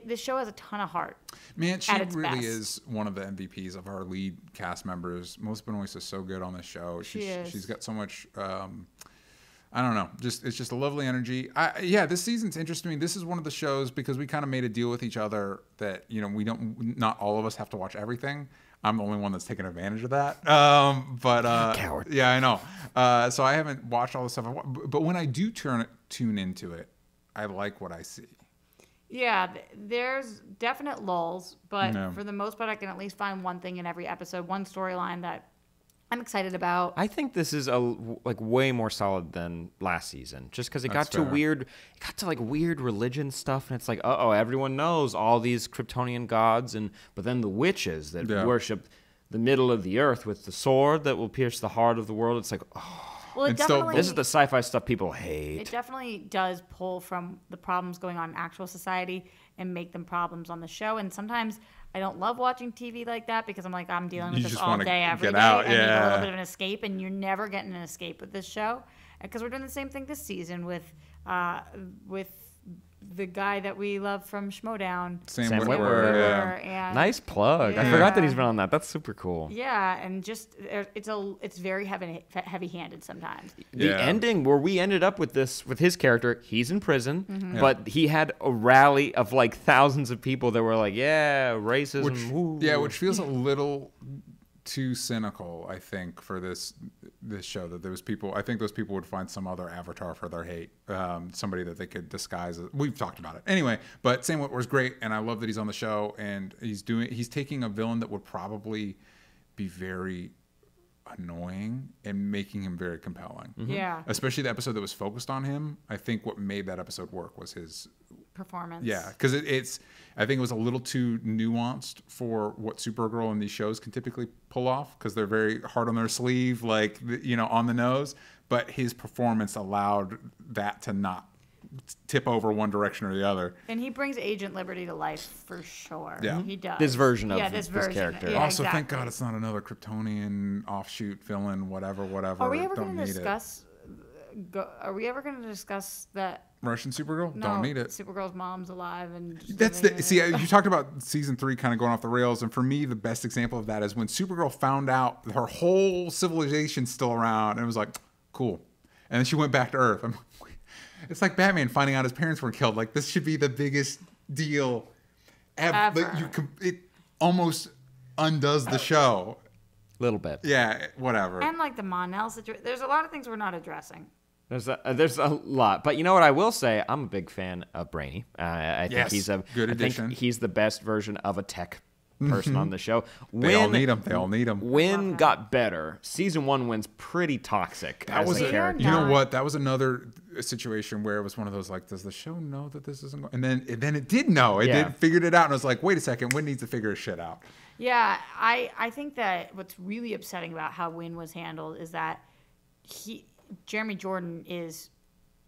this show has a ton of heart. Man, she really is one of the MVPs of our lead cast members. Melissa Benoist is so good on this show. She's got so much. I don't know. It's just a lovely energy. This season's interesting. This is one of the shows because we kind of made a deal with each other that not all of us have to watch everything. I'm the only one that's taking advantage of that. Coward. Yeah, I know. So I haven't watched all the stuff. But when I do tune into it, I like what I see. Yeah, there's definite lulls, but for the most part, I can at least find one thing in every episode, one storyline that I'm excited about. I think this is way more solid than last season, just because it got to weird religion stuff, and it's like, everyone knows all these Kryptonian gods, but then the witches that worship the middle of the earth with the sword that will pierce the heart of the world. It's like, well, this is the sci-fi stuff people hate. It definitely does pull from the problems going on in actual society and make them problems on the show. And sometimes I don't love watching TV like that because I'm dealing with this all day, every day. I need a little bit of an escape, and you're never getting an escape with this show. because we're doing the same thing this season with the guy that we love from Schmodown. Sam Witwer. Yeah. Nice plug. I forgot that he's been on that. That's super cool. Yeah, and just it's very heavy-handed sometimes. The ending where we ended up with his character, he's in prison, but he had a rally of like thousands of people that were like, yeah, racism. Which feels a little too cynical, I think, for this show, that those people would find some other avatar for their hate, somebody that they could disguise. We've talked about it anyway, but Sam Witwer's great, and I love that he's on the show, and he's taking a villain that would probably be very annoying and making him very compelling. Yeah, especially the episode that was focused on him. I think what made that episode work was his performance. Yeah, because I think it was a little too nuanced for what Supergirl and these shows can typically pull off, because they're very hard on their sleeve, like, on the nose. But his performance allowed that to not tip over one direction or the other. And he brings Agent Liberty to life for sure. Yeah, he does. This version of this character. Yeah, also, thank God it's not another Kryptonian offshoot villain. Whatever. Are we ever going to discuss? Are we ever going to discuss that? Russian Supergirl? No, don't need it. Supergirl's mom's alive, and you talked about season 3 kind of going off the rails, and for me the best example of that is when Supergirl found out her whole civilization's still around, and it was like, cool, and then she went back to Earth. It's like Batman finding out his parents were killed. Like, this should be the biggest deal ever. Like, it almost undoes the show. Little bit. Yeah, whatever. And like the Mon-El situation, there's a lot of things we're not addressing. There's a lot, but you know what I will say? I'm a big fan of Brainy. I think he's a good addition. I think he's the best version of a tech person on the show. They all need him. Wynn got better. Season 1 Wynn's pretty toxic as a character. You know what? That was another situation where it was one of those, like, does the show know that this isn't going? And then it did know. It figured it out, and I was like, wait a second, Wynn needs to figure his shit out. Yeah, I think that what's really upsetting about how Wynn was handled is that Jeremy Jordan is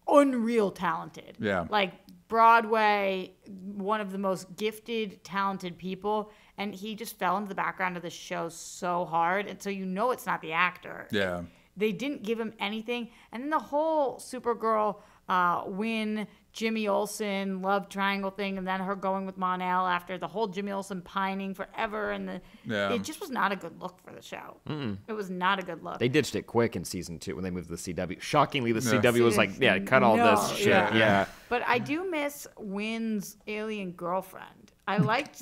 unreal talented. Yeah. Like, Broadway, one of the most gifted, talented people, and he just fell into the background of the show so hard, and so it's not the actor. Yeah. They didn't give him anything, and then the whole Supergirl, Wynn, Jimmy Olsen love triangle thing, and then her going with Mon-El after the whole Jimmy Olsen pining forever, and it just was not a good look for the show. It was not a good look. They ditched it quick in season 2 when they moved to the CW. Shockingly, the CW was like, cut all this shit. Yeah. But I do miss Wynn's alien girlfriend. I liked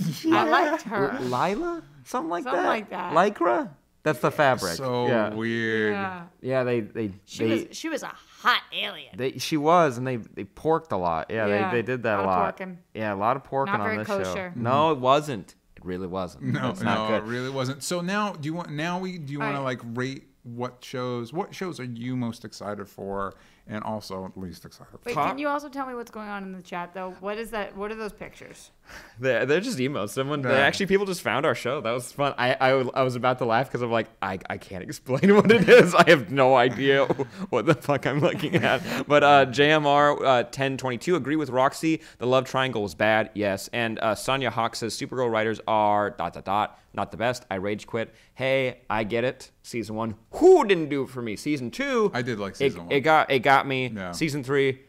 her. Lila? Something like that. Like that. Lycra? That's the fabric. So weird. Yeah, she was a hot alien. She was, and they porked a lot. Yeah, they did that a lot. Porking. Yeah, a lot of porking Not on very this kosher. show. No, it wasn't. It really wasn't. No, it's not good. It really wasn't. So now, do you want to like rate what shows are you most excited for, and also least excited for? Wait, can you also tell me what's going on in the chat though? What is that? What are those pictures? They're just emotes. People just found our show. That was fun. I was about to laugh because I'm like, I can't explain what it is. I have no idea what the fuck I'm looking at. But JMR 1022 agree with Roxy. The love triangle was bad. Yes. And Sonia Hawk says Supergirl writers are ... not the best. I rage quit. Hey, I get it. Season 1, who didn't do it for me? Season 2, I did like season 1. It got me. Yeah. Season 3,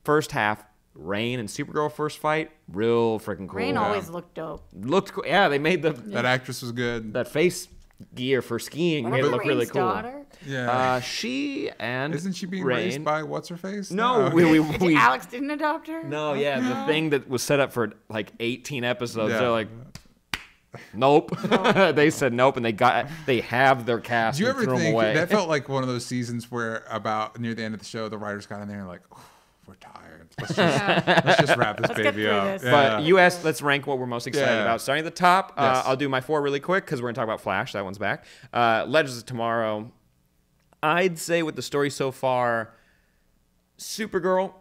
first half, Rain and Supergirl first fight, real freaking cool. Rain always looked dope. Looked cool. Yeah, they made that actress was good. That face gear for skiing made it look really cool. Daughter? Yeah. She and isn't she being Rain, raised by what's her face? No, we Alex didn't adopt her. No, the thing that was set up for like 18 episodes. They're like, nope. They said nope, and they have their cast. Do you and ever threw them think away. that felt like one of those seasons where about near the end of the show, the writers got in there and like, we're tired. Let's just wrap this baby up. Yeah. But you asked, let's rank what we're most excited about. Starting at the top, I'll do my 4 really quick because we're gonna talk about Flash. That one's back. Legends of Tomorrow. I'd say with the story so far, Supergirl.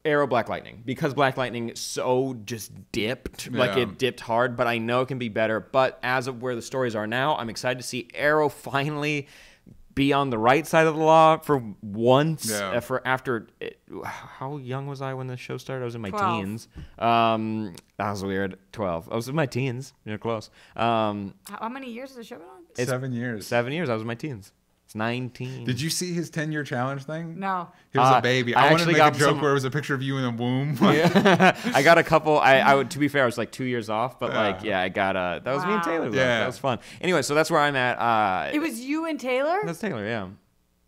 Arrow, Black Lightning, because Black Lightning so just dipped, like it dipped hard, but I know it can be better. But as of where the stories are now, I'm excited to see Arrow finally be on the right side of the law for once. How young was I when the show started? I was in my 12. teens. That was weird. 12. I was in my teens. You're close. How many years has the show been on? 7 years. 7 years. I was in my teens. It's 19. Did you see his 10-year challenge thing? No. He was a baby. I wanted to make a joke where it was a picture of you in the womb. Yeah. I got a couple. I would, to be fair, I was like 2 years off, but I got that was me and Taylor. Yeah. That was fun. Anyway, so that's where I'm at. It was you and Taylor? That's Taylor, yeah.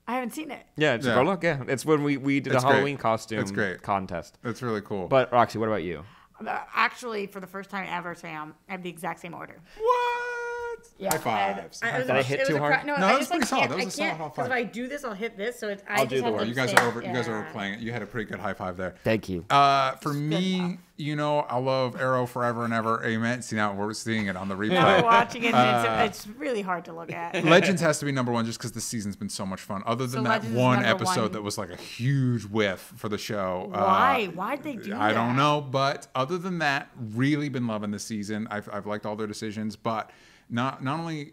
I haven't seen it. Yeah, just go look. Yeah, it's when we did a Halloween costume contest. That's really cool. But Roxy, what about you? Actually, for the first time ever, Sam, I have the exact same order. What? Yeah, High fives. Did I hit too hard? No, that I was just pretty solid. That was a solid can't, high because five. if I do this, I'll hit this. So it's, I'll do the work. You guys are overplaying it. You had a pretty good high five there. Thank you. For me, I love Arrow forever and ever. Amen. See, now we're seeing it on the replay. We're watching it. And it's really hard to look at. Legends has to be number one just because the season's been so much fun. Other than that Legends is one number episode one. that was like a huge whiff for the show. Why? Why'd they do that? I don't know. But other than that, really been loving the season. I've liked all their decisions. But not only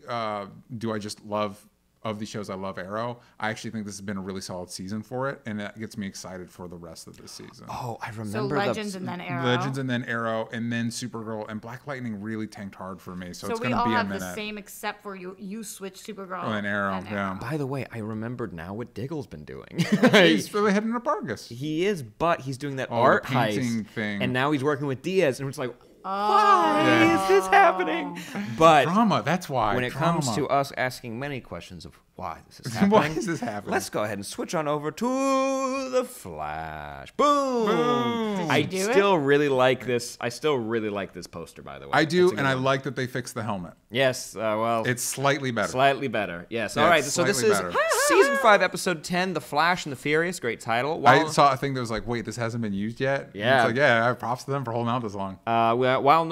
do I just love of these shows, I love Arrow. I actually think this has been a really solid season for it, and that gets me excited for the rest of this season. Oh, I remember. So Legends and then Arrow. Legends and then Arrow, and then Supergirl, and Black Lightning really tanked hard for me. So it's going to be a minute. we all have the same except for you switched Supergirl and Arrow. Yeah. By the way, I remembered now what Diggle's been doing. He's really heading to Bargus. He is, but he's doing that art painting heist thing, and now he's working with Diaz, and it's like, why is this happening? But drama. That's why. When it comes to us asking many questions of why this is happening, why is this happening? Let's go ahead and switch on over to the Flash. Boom! I still really like this. I still really like this poster, by the way. I do, and I like that they fixed the helmet. Yes. Well, it's slightly better. Slightly better. Yes. All right. So this is season 5, episode 10, The Flash and the Furious. Great title. I saw a thing that was like, wait, this hasn't been used yet. Yeah. It's like, yeah. Props to them for holding out this long. While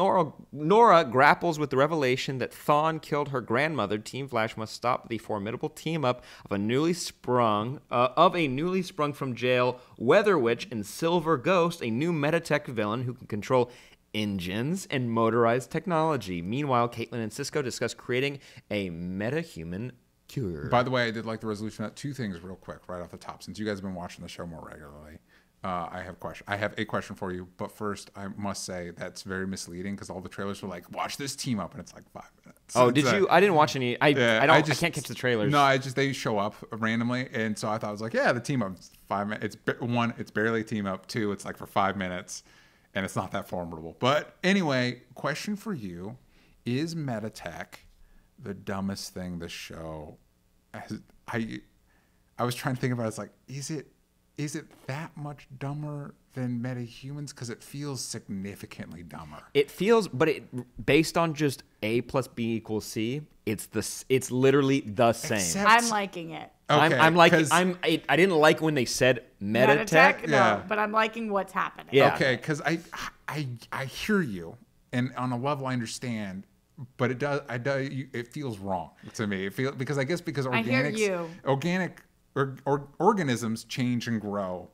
Nora grapples with the revelation that Thawne killed her grandmother, Team Flash must stop the formidable team-up of a newly sprung from jail Weather Witch and Silver Ghost, a new Metatech villain who can control engines and motorized technology. Meanwhile, Caitlin and Cisco discuss creating a metahuman cure. By the way, I did like the resolution of 2 things real quick right off the top. Since you guys have been watching the show more regularly, I have a question for you, but first I must say that's very misleading because all the trailers were like, "Watch this team up," and it's like 5 minutes. Oh, did you? I didn't watch any. I can't catch the trailers. No, they show up randomly, and so I thought it was like, yeah, the team up. 5 minutes. It's barely a team up. 2, it's like for 5 minutes, and it's not that formidable. But anyway, question for you: is Metatech the dumbest thing the show? I was trying to think about it. It's like, is it that much dumber than metahumans? Because it feels significantly dumber. It feels, but based on just A plus B equals C, it's literally the same. I'm liking it. Okay, I didn't like when they said Metatech. No, but I'm liking what's happening. Yeah. Okay, because I hear you, and on a level I understand, but it feels wrong to me. Because organisms change and grow,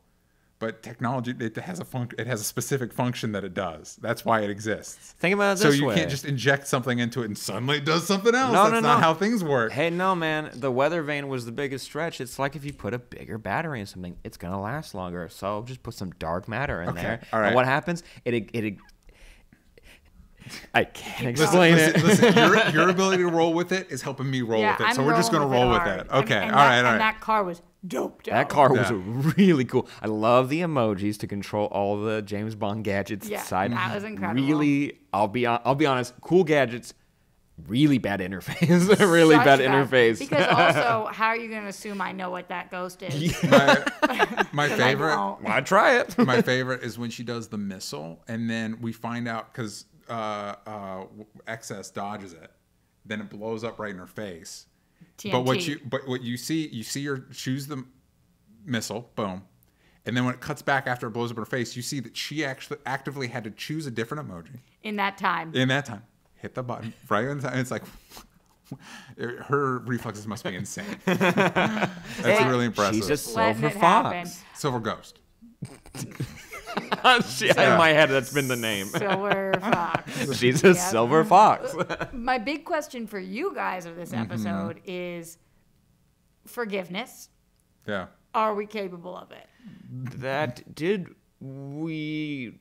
but technology it has a specific function that it does. That's why it exists. Think about it this way. So you can't just inject something into it and suddenly it does something else. That's not how things work. Hey, no, man. The weather vane was the biggest stretch. It's like if you put a bigger battery in something, it's gonna last longer. So just put some dark matter in there. All right. And what happens? I can't explain it. Listen, your ability to roll with it is helping me roll with it. So we're just going to roll with it. Okay. All right. And that car was dope. That car was really cool. I love the emojis to control all the James Bond gadgets. Yeah, that was incredible. Really, I'll be honest, cool gadgets. Really bad interface. Really bad interface. Because also, how are you going to assume I know what that ghost is? My favorite. Why try it? My favorite is when she does the missile, and then we find out because XS dodges it, then it blows up right in her face. TNT. But what you see her choose the missile, boom, and then when it cuts back after it blows up in her face, you see that she actually actively had to choose a different emoji in that time. Hit the button right in time. It's like her reflexes must be insane. That's really impressive. She's a silver fox. Silver ghost. In my head, that's been the name. Silver fox. She's a silver fox. My big question for you guys of this episode is forgiveness. Yeah. Are we capable of it? Did we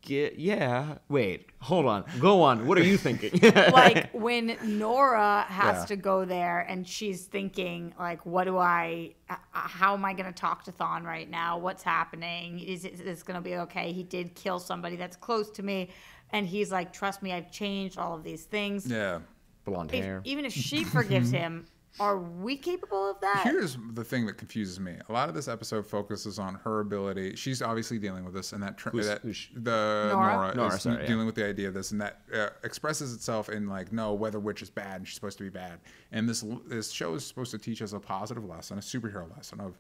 Yeah. Wait. Hold on. Go on. What are you thinking? Like when Nora has to go there and she's thinking like, how am I going to talk to Thawne right now? What's happening? Is this going to be okay? He did kill somebody that's close to me. And he's like, trust me, I've changed all of these things. Yeah. Blonde hair. Even if she forgives him, are we capable of that? Here's the thing that confuses me. A lot of this episode focuses on her ability. She's obviously dealing with this, and Nora is dealing with the idea of this, and that expresses itself in like, no, Weather Witch is bad, and she's supposed to be bad. And this show is supposed to teach us a positive lesson, a superhero lesson of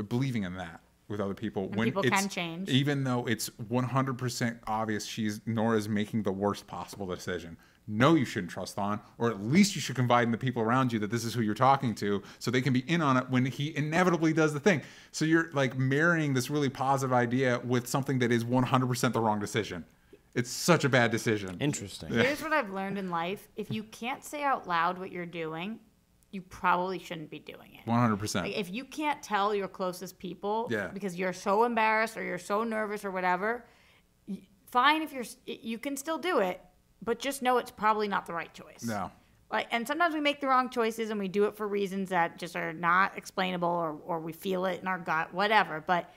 believing in that with other people. And people can change. Even though it's 100% obvious Nora's making the worst possible decision. No, you shouldn't trust Thawne, or at least you should confide in the people around you that this is who you're talking to so they can be in on it when he inevitably does the thing. So you're like marrying this really positive idea with something that is 100% the wrong decision. It's such a bad decision. Interesting. Here's what I've learned in life. If you can't say out loud what you're doing, you probably shouldn't be doing it. 100%. Like if you can't tell your closest people because you're so embarrassed or you're so nervous or whatever, fine if you can still do it. But just know it's probably not the right choice. No. And sometimes we make the wrong choices and we do it for reasons that just are not explainable or we feel it in our gut, whatever. But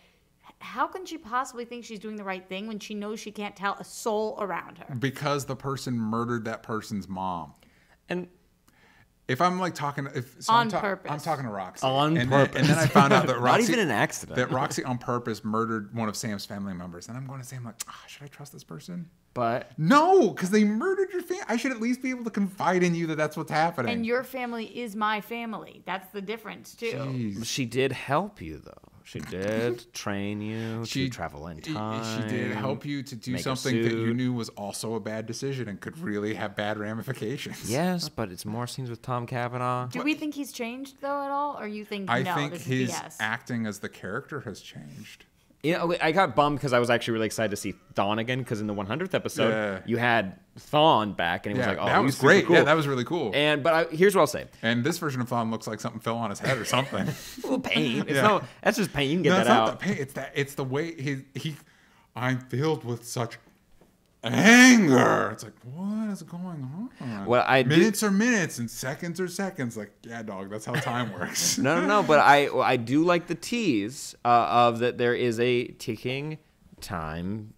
how can she possibly think she's doing the right thing when she knows she can't tell a soul around her? Because the person murdered that person's mom. And if I'm like talking, purpose. I'm talking to Roxy. Purpose. And then I found out that Roxy, not even an accident. That Roxy on purpose murdered one of Sam's family members. And I'm going to Sam like, should I trust this person? But no, because they murdered your family. I should at least be able to confide in you that that's what's happening. And your family is my family. That's the difference too. Jeez. She did help you though. She did train you to travel in time. She did help you to do something that you knew was also a bad decision and could really have bad ramifications. Yes, but it's more scenes with Tom Cavanaugh. Do we think he's changed though at all, or you think I think this his is BS? acting as the character has changed. You know, I got bummed because I was actually really excited to see Thawne again because in the 100th episode you had Thawne back and he was like, "Oh, that was great! Cool. Yeah, that was really cool." Here's what I'll say. And this version of Thawne looks like something fell on his head or something. A little pain. That's just pain. You can get that out. Not the pain. It's the way he. I'm filled with such anger. It's like, what is going on? Well, minutes are minutes and seconds are seconds. Like, yeah, dog, that's how time works. No. But I do like the tease of that there is a ticking time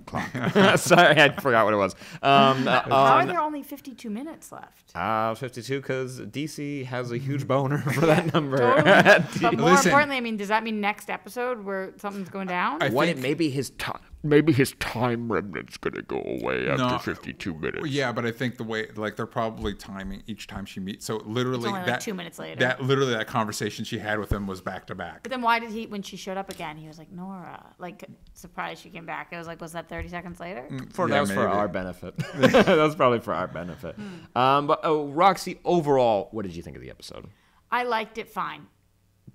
clock. Sorry, I forgot what it was. How are there only 52 minutes left? 52 because DC has a huge boner for that number. Totally. But more importantly, I mean, does that mean next episode where something's going down? Maybe his time remnant's gonna go away after 52 minutes. Yeah, but I think the way they're probably timing each time she meets. So literally, it's only like 2 minutes later. That conversation she had with him was back to back. But then why did when she showed up again, he was like, Nora, like surprised she came back. It was like, was that 30 seconds later? That was for our benefit. That was probably for our benefit. But Roxy, overall, what did you think of the episode? I liked it fine.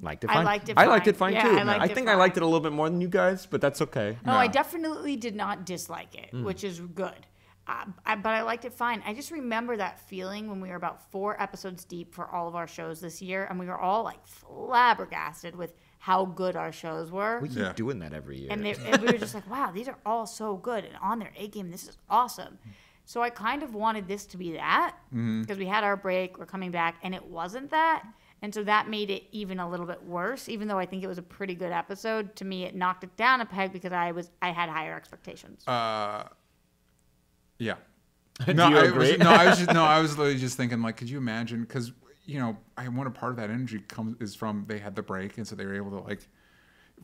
I liked it fine yeah, too. I think I liked it a little bit more than you guys, but that's okay. No, I definitely did not dislike it, which is good. But I liked it fine. I just remember that feeling when we were about 4 episodes deep for all of our shows this year, and we were all like flabbergasted with how good our shows were. We keep doing that every year. And we were just like, wow, these are all so good and on their A game. This is awesome. So I kind of wanted this to be that because we had our break, we're coming back, and it wasn't that. And so that made it even a little bit worse, even though I think it was a pretty good episode. To me, it knocked it down a peg because I had higher expectations. Yeah. No, do you agree? I was literally just thinking, like, could you imagine? Because I wonder part of that energy is from they had the break, and so they were able to like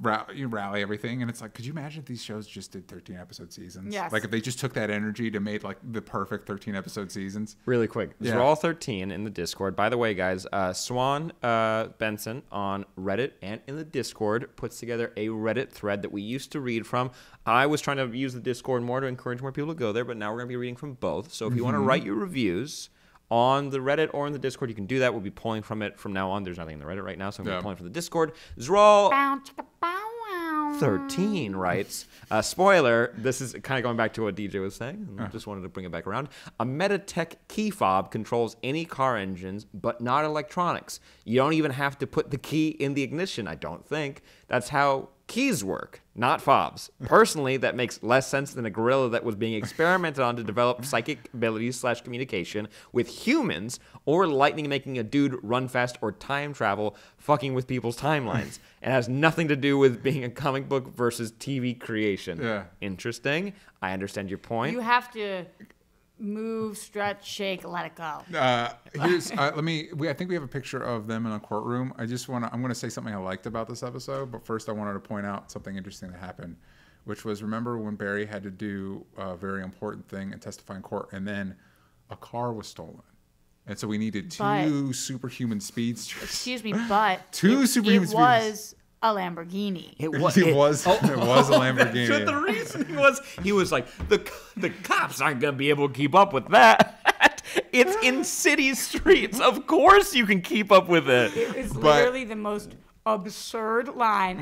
rally everything. And it's like, could you imagine if these shows just did 13 episode seasons? Yes. Like if they just took that energy to make like the perfect 13 episode seasons. Really quick, we're all 13 in the Discord. By the way, guys, Swan Benson on Reddit and in the Discord puts together a Reddit thread that we used to read from. I was trying to use the Discord more to encourage more people to go there, but now we're going to be reading from both. So if you want to write your reviews on the Reddit or in the Discord, you can do that. We'll be pulling from it from now on. There's nothing in the Reddit right now, so I'm going to be pulling from the Discord. Zral 13 writes, spoiler, this is kind of going back to what DJ was saying, and I just wanted to bring it back around. A Meditech key fob controls any car engines, but not electronics. You don't even have to put the key in the ignition, I don't think. That's how Key's work, not Fob's. Personally, that makes less sense than a gorilla that was being experimented on to develop psychic abilities / communication with humans, or lightning making a dude run fast, or time travel fucking with people's timelines. It has nothing to do with being a comic book versus TV creation. Yeah. Interesting. I understand your point. You have to move, stretch, shake, let it go. Here's I think we have a picture of them in a courtroom. I'm going to say something I liked about this episode, but first I wanted to point out something interesting that happened, which was, remember when Barry had to do a very important thing and testify in court, and then a car was stolen. And so we needed two superhuman speedsters. Excuse me, but two superhuman speedsters. It was a Lamborghini. It was a Lamborghini. So the reason he was like, the cops aren't going to be able to keep up with that. It's in city streets. Of course you can keep up with it. It is literally the most absurd line.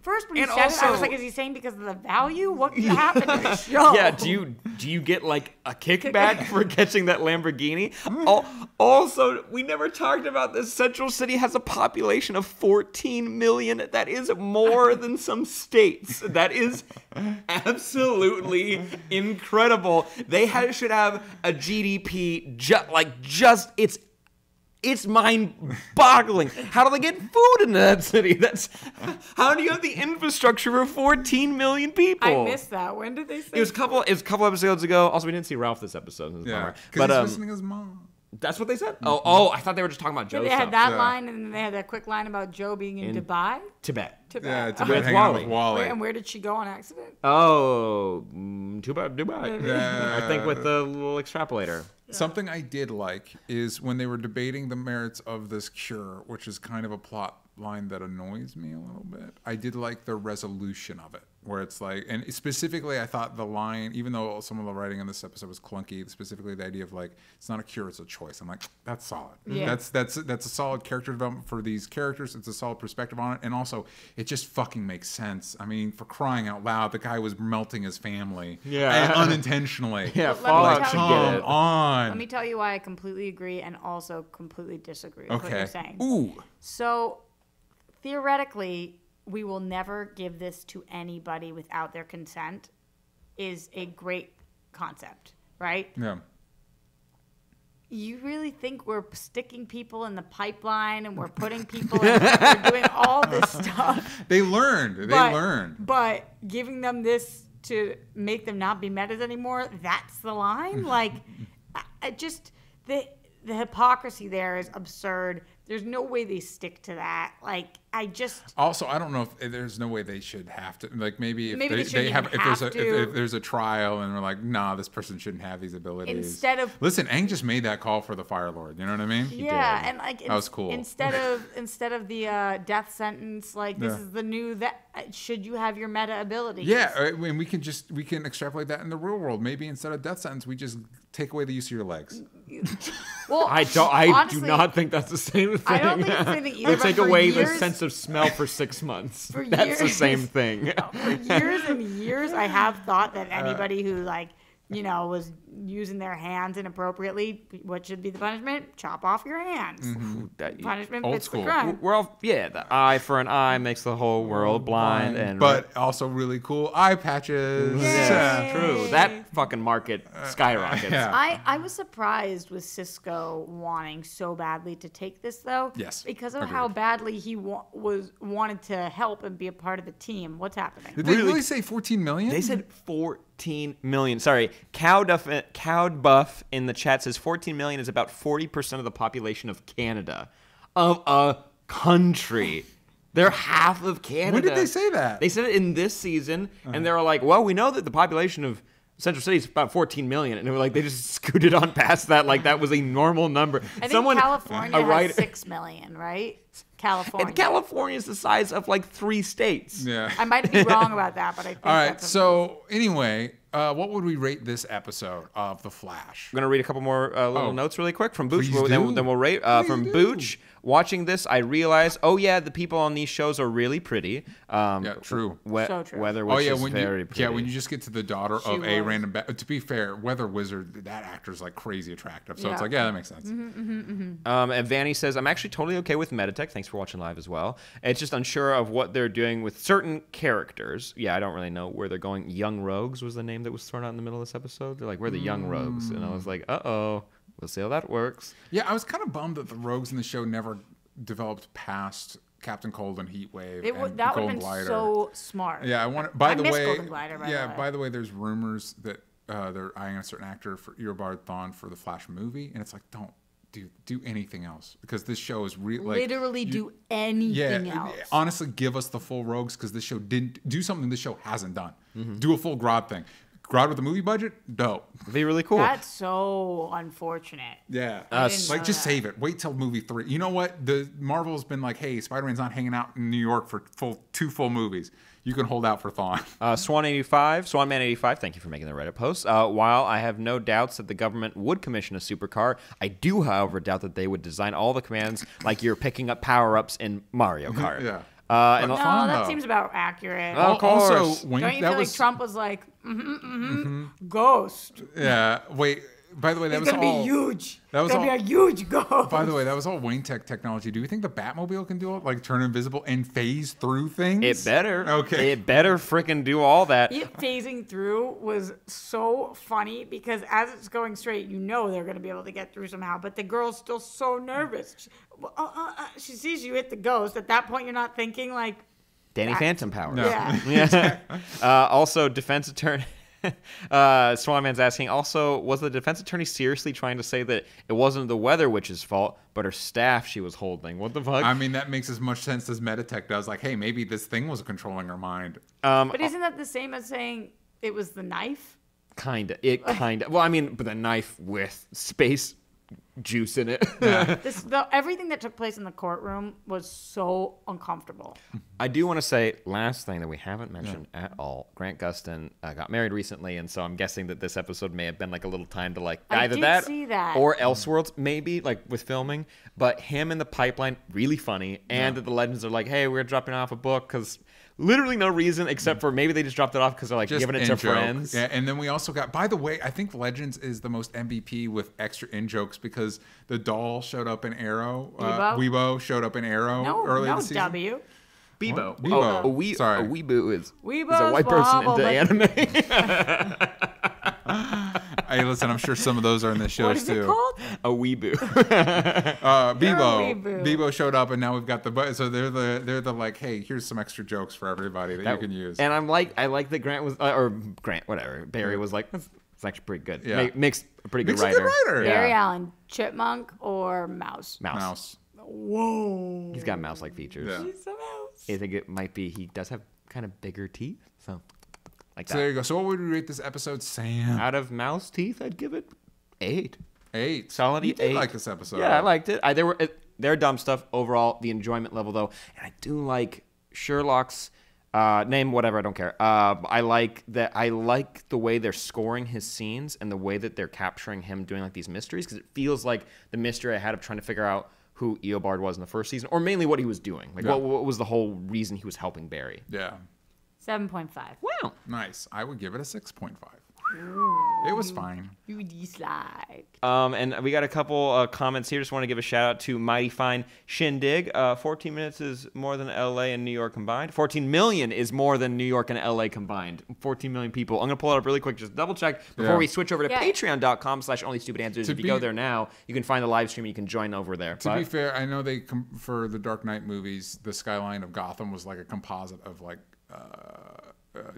First when he said it, I was like, is he saying because of the value? What happened to the show? Yeah, do you get like a kickback for catching that Lamborghini? Also, we never talked about this. Central City has a population of 14 million. That is more than some states. That is absolutely incredible. They should have a GDP it's mind-boggling. How do they get food into that city? How do you have the infrastructure for 14 million people? I missed that. When did they say? It was a couple episodes ago. Also, we didn't see Ralph this episode. Yeah, because he's visiting his mom. That's what they said? Oh, I thought they were just talking about Joe. They had that line, and then they had that quick line about Joe being in Dubai. Tibet. Yeah, Tibet hanging out with Wally. And where did she go on accident? Oh, Dubai. Yeah. I think with the little extrapolator. Yeah. Something I did like is when they were debating the merits of this cure, which is kind of a plot line that annoys me a little bit. I did like the resolution of it, where it's like, and specifically I thought the line, even though some of the writing in this episode was clunky, specifically the idea of like, it's not a cure, it's a choice. I'm like, that's solid. Yeah. That's a solid character development for these characters. It's a solid perspective on it. And also it just fucking makes sense. I mean, for crying out loud, the guy was melting his family. Yeah. Unintentionally. Yeah, Fallout should get it. On. Let me tell you why I completely agree and also completely disagree with what you're saying. Ooh. So theoretically, we will never give this to anybody without their consent is a great concept, right? Yeah. You really think we're sticking people in the pipeline and we're putting people in, we're doing all this stuff? They learned. But giving them this to make them not be metas anymore, that's the line? Like, the hypocrisy there is absurd. There's no way they stick to that. Like, Also, I don't know if there's no way they should have to. Like, maybe if there's a trial and we're like, nah, this person shouldn't have these abilities. Listen, Aang just made that call for the Fire Lord. You know what I mean? Yeah, and like that was cool. Instead of the death sentence, like this is the new should you have your meta abilities? Yeah, I mean, we can extrapolate that in the real world. Maybe instead of death sentence, we just take away the use of your legs. Well, I do not think that's the same thing. I don't think it's the same thing either. They take away the sense of smell for 6 months. That's the same thing. For years and years, I have thought that anybody who was using their hands inappropriately, what should be the punishment? Chop off your hands. Mm-hmm. Punishment old fits school. the crime. The eye for an eye makes the whole world blind. But also really cool eye patches. Yeah, true. That fucking market skyrockets. Yeah. I was surprised with Cisco wanting so badly to take this, though. Yes. Because of how badly he wanted to help and be a part of the team. What's happening? Did they really say 14 million? They said 14 million. Sorry, Cowd Buff in the chat says 14 million is about 40% of the population of Canada. Of a country. They're half of Canada. When did they say that? They said it in this season, and they were like, well, we know that the population of Central City is about 14 million. And they were like, they just scooted on past that like that was a normal number. I think California has 6 million, right? California. And California is the size of like 3 states. Yeah. I might be wrong about that, but I think all right, so anyway, what would we rate this episode of The Flash? I'm going to read a couple more little notes really quick from Booch. Please do. Then we'll rate. From Booch, Watching this, I realized, oh yeah, the people on these shows are really pretty. Yeah, true. So true. Weather Witch is very pretty. Yeah, when you just get to the daughter of a random... to be fair, Weather Wizard, that actor's like crazy attractive. So it's like, yeah, that makes sense. And Vanny says, I'm actually totally okay with Meditech. Thanks for watching live as well. It's just unsure of what they're doing with certain characters. Yeah, I don't really know where they're going. Young Rogues was the name that was thrown out in the middle of this episode. They're like, we're the Young Rogues. And I was like, uh-oh. We'll see how that works. Yeah, I was kind of bummed that the Rogues in the show never developed past Captain Cold and Heatwave and that Golden would have been Glider. so smart. Yeah, I miss Golden Glider, by the way. By the way, there's rumors that they're eyeing a certain actor for Eobard Thawne for the Flash movie, and it's like, don't do anything else, because this show is literally do anything else. Honestly, give us the full Rogues, because this show didn't do something this show hasn't done. Do a full Grodd thing. Grodd with a movie budget? Dope. It'd be really cool. That's so unfortunate. Yeah. Just save it. Wait till movie 3. You know what? The Marvel's been like, hey, Spider-Man's not hanging out in New York for 2 full movies. You can hold out for Thawne. Swanman85, thank you for making the Reddit post. While I have no doubts that the government would commission a supercar, I do, however, doubt that they would design all the commands like you're picking up power-ups in Mario Kart. Yeah. That seems about accurate. Of course. Also, don't you feel like Trump was like, Ghost? Yeah. Wait. By the way, that was gonna be huge. That was gonna be a huge ghost. By the way, that was all Wayne Tech technology. Do we think the Batmobile can do it? Like turn invisible and phase through things? It better. Okay. It better freaking do all that. It phasing through was so funny because as it's going straight, you know they're gonna be able to get through somehow. But the girl's still so nervous. She sees you hit the ghost. At that point, you're not thinking like Danny Phantom powers. No. Yeah. Also, defense attorney. Swanman's asking, also, was the defense attorney seriously trying to say that it wasn't the Weather Witch's fault, but her staff she was holding? What the fuck? I mean, that makes as much sense as Meditech does. Like, hey, maybe this thing was controlling her mind. But isn't that the same as saying it was the knife? Kinda. Well, I mean, but the knife with space juice in it. Yeah. Everything that took place in the courtroom was so uncomfortable. I do want to say, last thing that we haven't mentioned at all, Grant Gustin got married recently, and so I'm guessing that this episode may have been like a little time to like either that, see that or Elseworlds, maybe, like with filming. But him in the pipeline, really funny, and that the legends are like, hey, we're dropping off a book because literally no reason except for maybe they just dropped it off because they're like giving it to friends. Yeah, and then we also got, by the way, I think Legends is the most MVP with extra in-jokes because the doll showed up in Arrow. Weebo showed up in Arrow earlier this season. W. Bebo. Weebo. Sorry. A weeboo is Weebo's a white person into anime. Hey, listen, I'm sure some of those are in the shows What is too. it called? A weeboo. Bebo. Bebo showed up, and now we've got the. So they're the like, hey, here's some extra jokes for everybody that you can use. And I like that Grant was Barry was like, it's actually pretty good. Yeah. Makes a pretty good writer. Barry Allen, chipmunk or mouse? Mouse. Whoa. He's got mouse-like features. Yeah. He's a mouse. I think it might be he does have kind of bigger teeth, so like that. So there you go. So what would we rate this episode, Sam? Out of mouse teeth, I'd give it 8. 8. Solid 8. You did like this episode. Yeah, I liked it. They're dumb stuff overall. The enjoyment level though, and I do like Sherlock's name, whatever. I don't care. I like that. I like the way they're scoring his scenes and the way that they're capturing him doing like these mysteries, because it feels like the mystery I had of trying to figure out who Eobard was in the first season, or mainly what he was doing. Like, what was the whole reason he was helping Barry? Yeah. 7.5. Wow. Nice. I would give it a 6.5. It was fine. You dislike. And we got a couple comments here. Just want to give a shout out to Mighty Fine Shindig. 14 minutes is more than LA and New York combined. 14 million is more than New York and LA combined. 14 million people. I'm going to pull it up really quick. Just double check before we switch over to patreon.com/onlystupidanswers. If you go there now, you can find the live stream and you can join over there. To be fair, I know for the Dark Knight movies, the skyline of Gotham was like a composite of like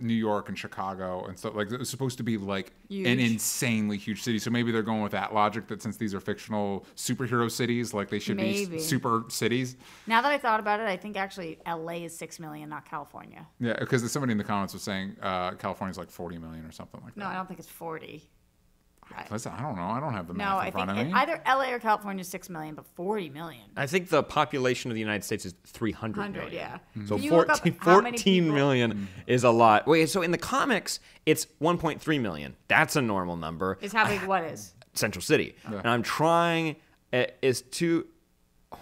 New York and Chicago and stuff. Like, it was supposed to be like an insanely huge city. So maybe they're going with that logic that since these are fictional superhero cities, like they should be super cities. Now that I thought about it, I think actually LA is 6 million, not California. Yeah, because somebody in the comments was saying California's like 40 million or something like that. No, I don't think it's 40. Listen, I don't know. I don't have the math in front of me. Either LA or California is 6 million, but 40 million. I think the population of the United States is 300 million. Yeah. So 14 million is a lot. Wait, so in the comics, it's 1.3 million. That's a normal number. Is how big what is? Central City. Yeah. And I'm trying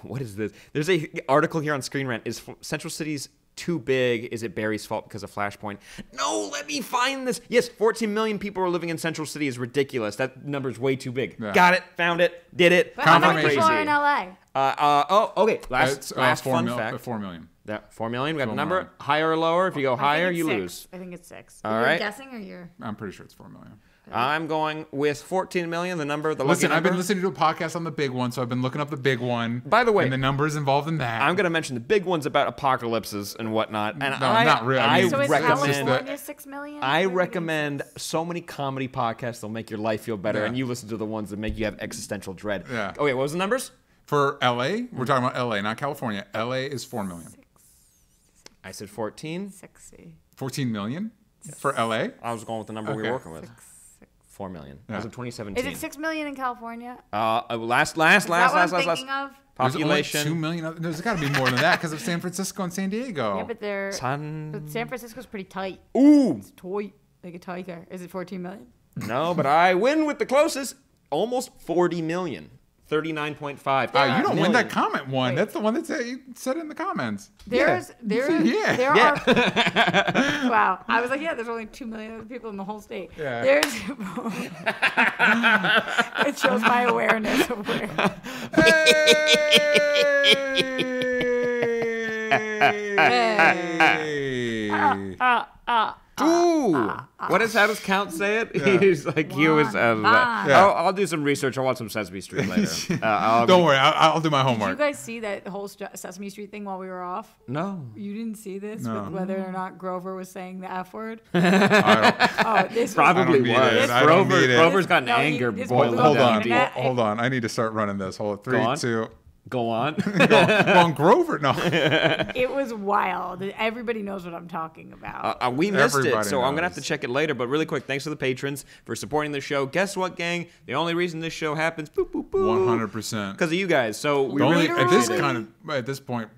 what is this? There's a article here on Screen Rant. Is Central City's too big? Is it Barry's fault because of Flashpoint? No, let me find this. Yes, 14 million people are living in Central City is ridiculous. That number's way too big. Yeah. Got it, found it, did it. But how many people are in LA? Okay. Last fun fact. 4 million. That 4 million. We got a number. Higher or lower? If you go higher, you lose. I think it's 6. All right. Guessing or you're? I'm pretty sure it's 4 million. I'm going with 14 million, the number, the Listen, lucky number. I've been listening to a podcast on the big one, so I've been looking up the big one. By the way, and the numbers involved in that. I'm going to mention the big ones about apocalypses and whatnot. And not really. So is California 6 million? I recommend so many comedy podcasts that'll make your life feel better, and you listen to the ones that make you have existential dread. Yeah. Oh, wait, what was the numbers? For LA, we're talking about LA, not California. LA is 4 million. I said 14. 60. 14 million for LA? I was going with the number we were working with. 4 million. As of 2017. Is it 6 million in California? Last. Population. There's 2 million. There's got to be more than that because of San Francisco and San Diego. Yeah, but San Francisco's pretty tight. Ooh. It's tight like a tiger. Is it 14 million? No, but I win with the closest. Almost 40 million. 39.5. You don't win that comment one. Wait. That's the one that you said in the comments. There are. Wow. I was like, there's only 2 million other people in the whole state. Yeah. It shows my awareness of where. How does Count say it? Yeah. He's like, he was. I'll do some research. I'll watch some Sesame Street later. Don't worry, I'll do my homework. Did you guys see that whole Sesame Street thing while we were off? No. You didn't see this with whether or not Grover was saying the F word? This probably was. Grover's got an anger boiling down. Hold on. I need to start running this. Hold on. 3, 2. Go on. on Grover? No. It was wild. Everybody knows what I'm talking about. We missed it, so I'm going to have to check it later. But really quick, thanks to the patrons for supporting the show. Guess what, gang? The only reason this show happens, 100%. Because of you guys. So we really at this point,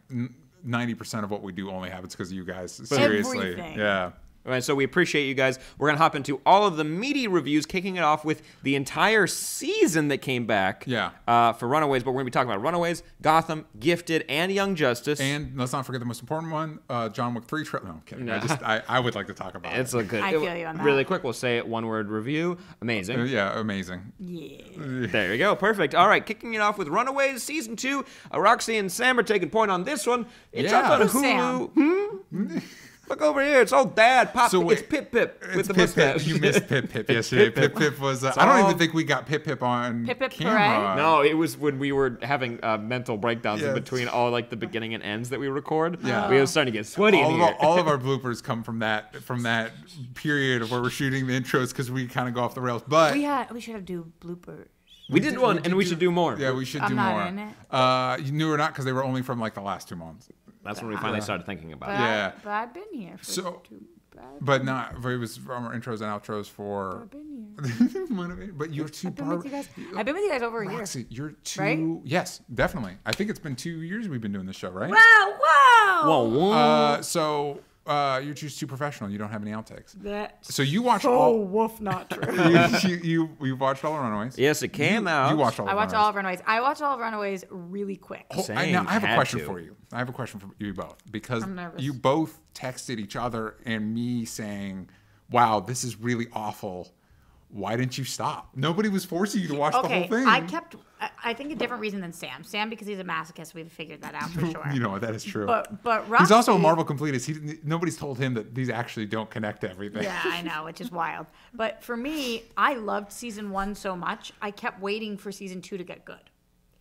90% of what we do only happens because of you guys. Seriously. Everything. Yeah. All right, so we appreciate you guys. We're going to hop into all of the meaty reviews, kicking it off with the entire season that came back for Runaways. But we're going to be talking about Runaways, Gotham, Gifted, and Young Justice. And let's not forget the most important one, John Wick 3. No, I'm kidding. I would like to talk about it. I feel you on that. Really quick, we'll say it, one-word review. Amazing. Amazing. Yeah. There you go. Perfect. All right, kicking it off with Runaways, Season 2. Roxy and Sam are taking point on this one. It's up on Hulu. Look over here. It's old Dad. It's Pip with the mustache. You missed Pip yesterday. Pip was... I don't even think we got Pip on camera. No, it was when we were having mental breakdowns in between all like the beginning and ends that we record. Yeah. We were starting to get sweaty in here. All of our bloopers come from that period of where we're shooting the intros because we kind of go off the rails. But we should have do bloopers. We did one, and we should do more. Yeah, we should do more. I'm not in it. You knew or not because they were only from like the last 2 months. That's when we finally started thinking about it. But I've been here for it was from our intros and outros for. I've been here. But you're too. I've been with you guys over a year. Roxy, you're too. Right? Yes, definitely. I think it's been 2 years we've been doing this show, right? Wow! Whoa! You're just too professional. You don't have any outtakes. That's so you watched not true. you watched all of Runaways. Yes, it came out. You watched all. I watched all of Runaways. I watched all of Runaways really quick. Now I have a question for you. I have a question for you both because you both texted each other and me saying, "Wow, this is really awful. Why didn't you stop?" Nobody was forcing you to watch the whole thing. I think a different reason than Sam. Sam, because he's a masochist, we've figured that out for sure. You know what? That is true. But Roxy, he's also a Marvel completist. Nobody's told him that these actually don't connect to everything. Yeah, I know, which is wild. But for me, I loved season 1 so much, I kept waiting for season 2 to get good.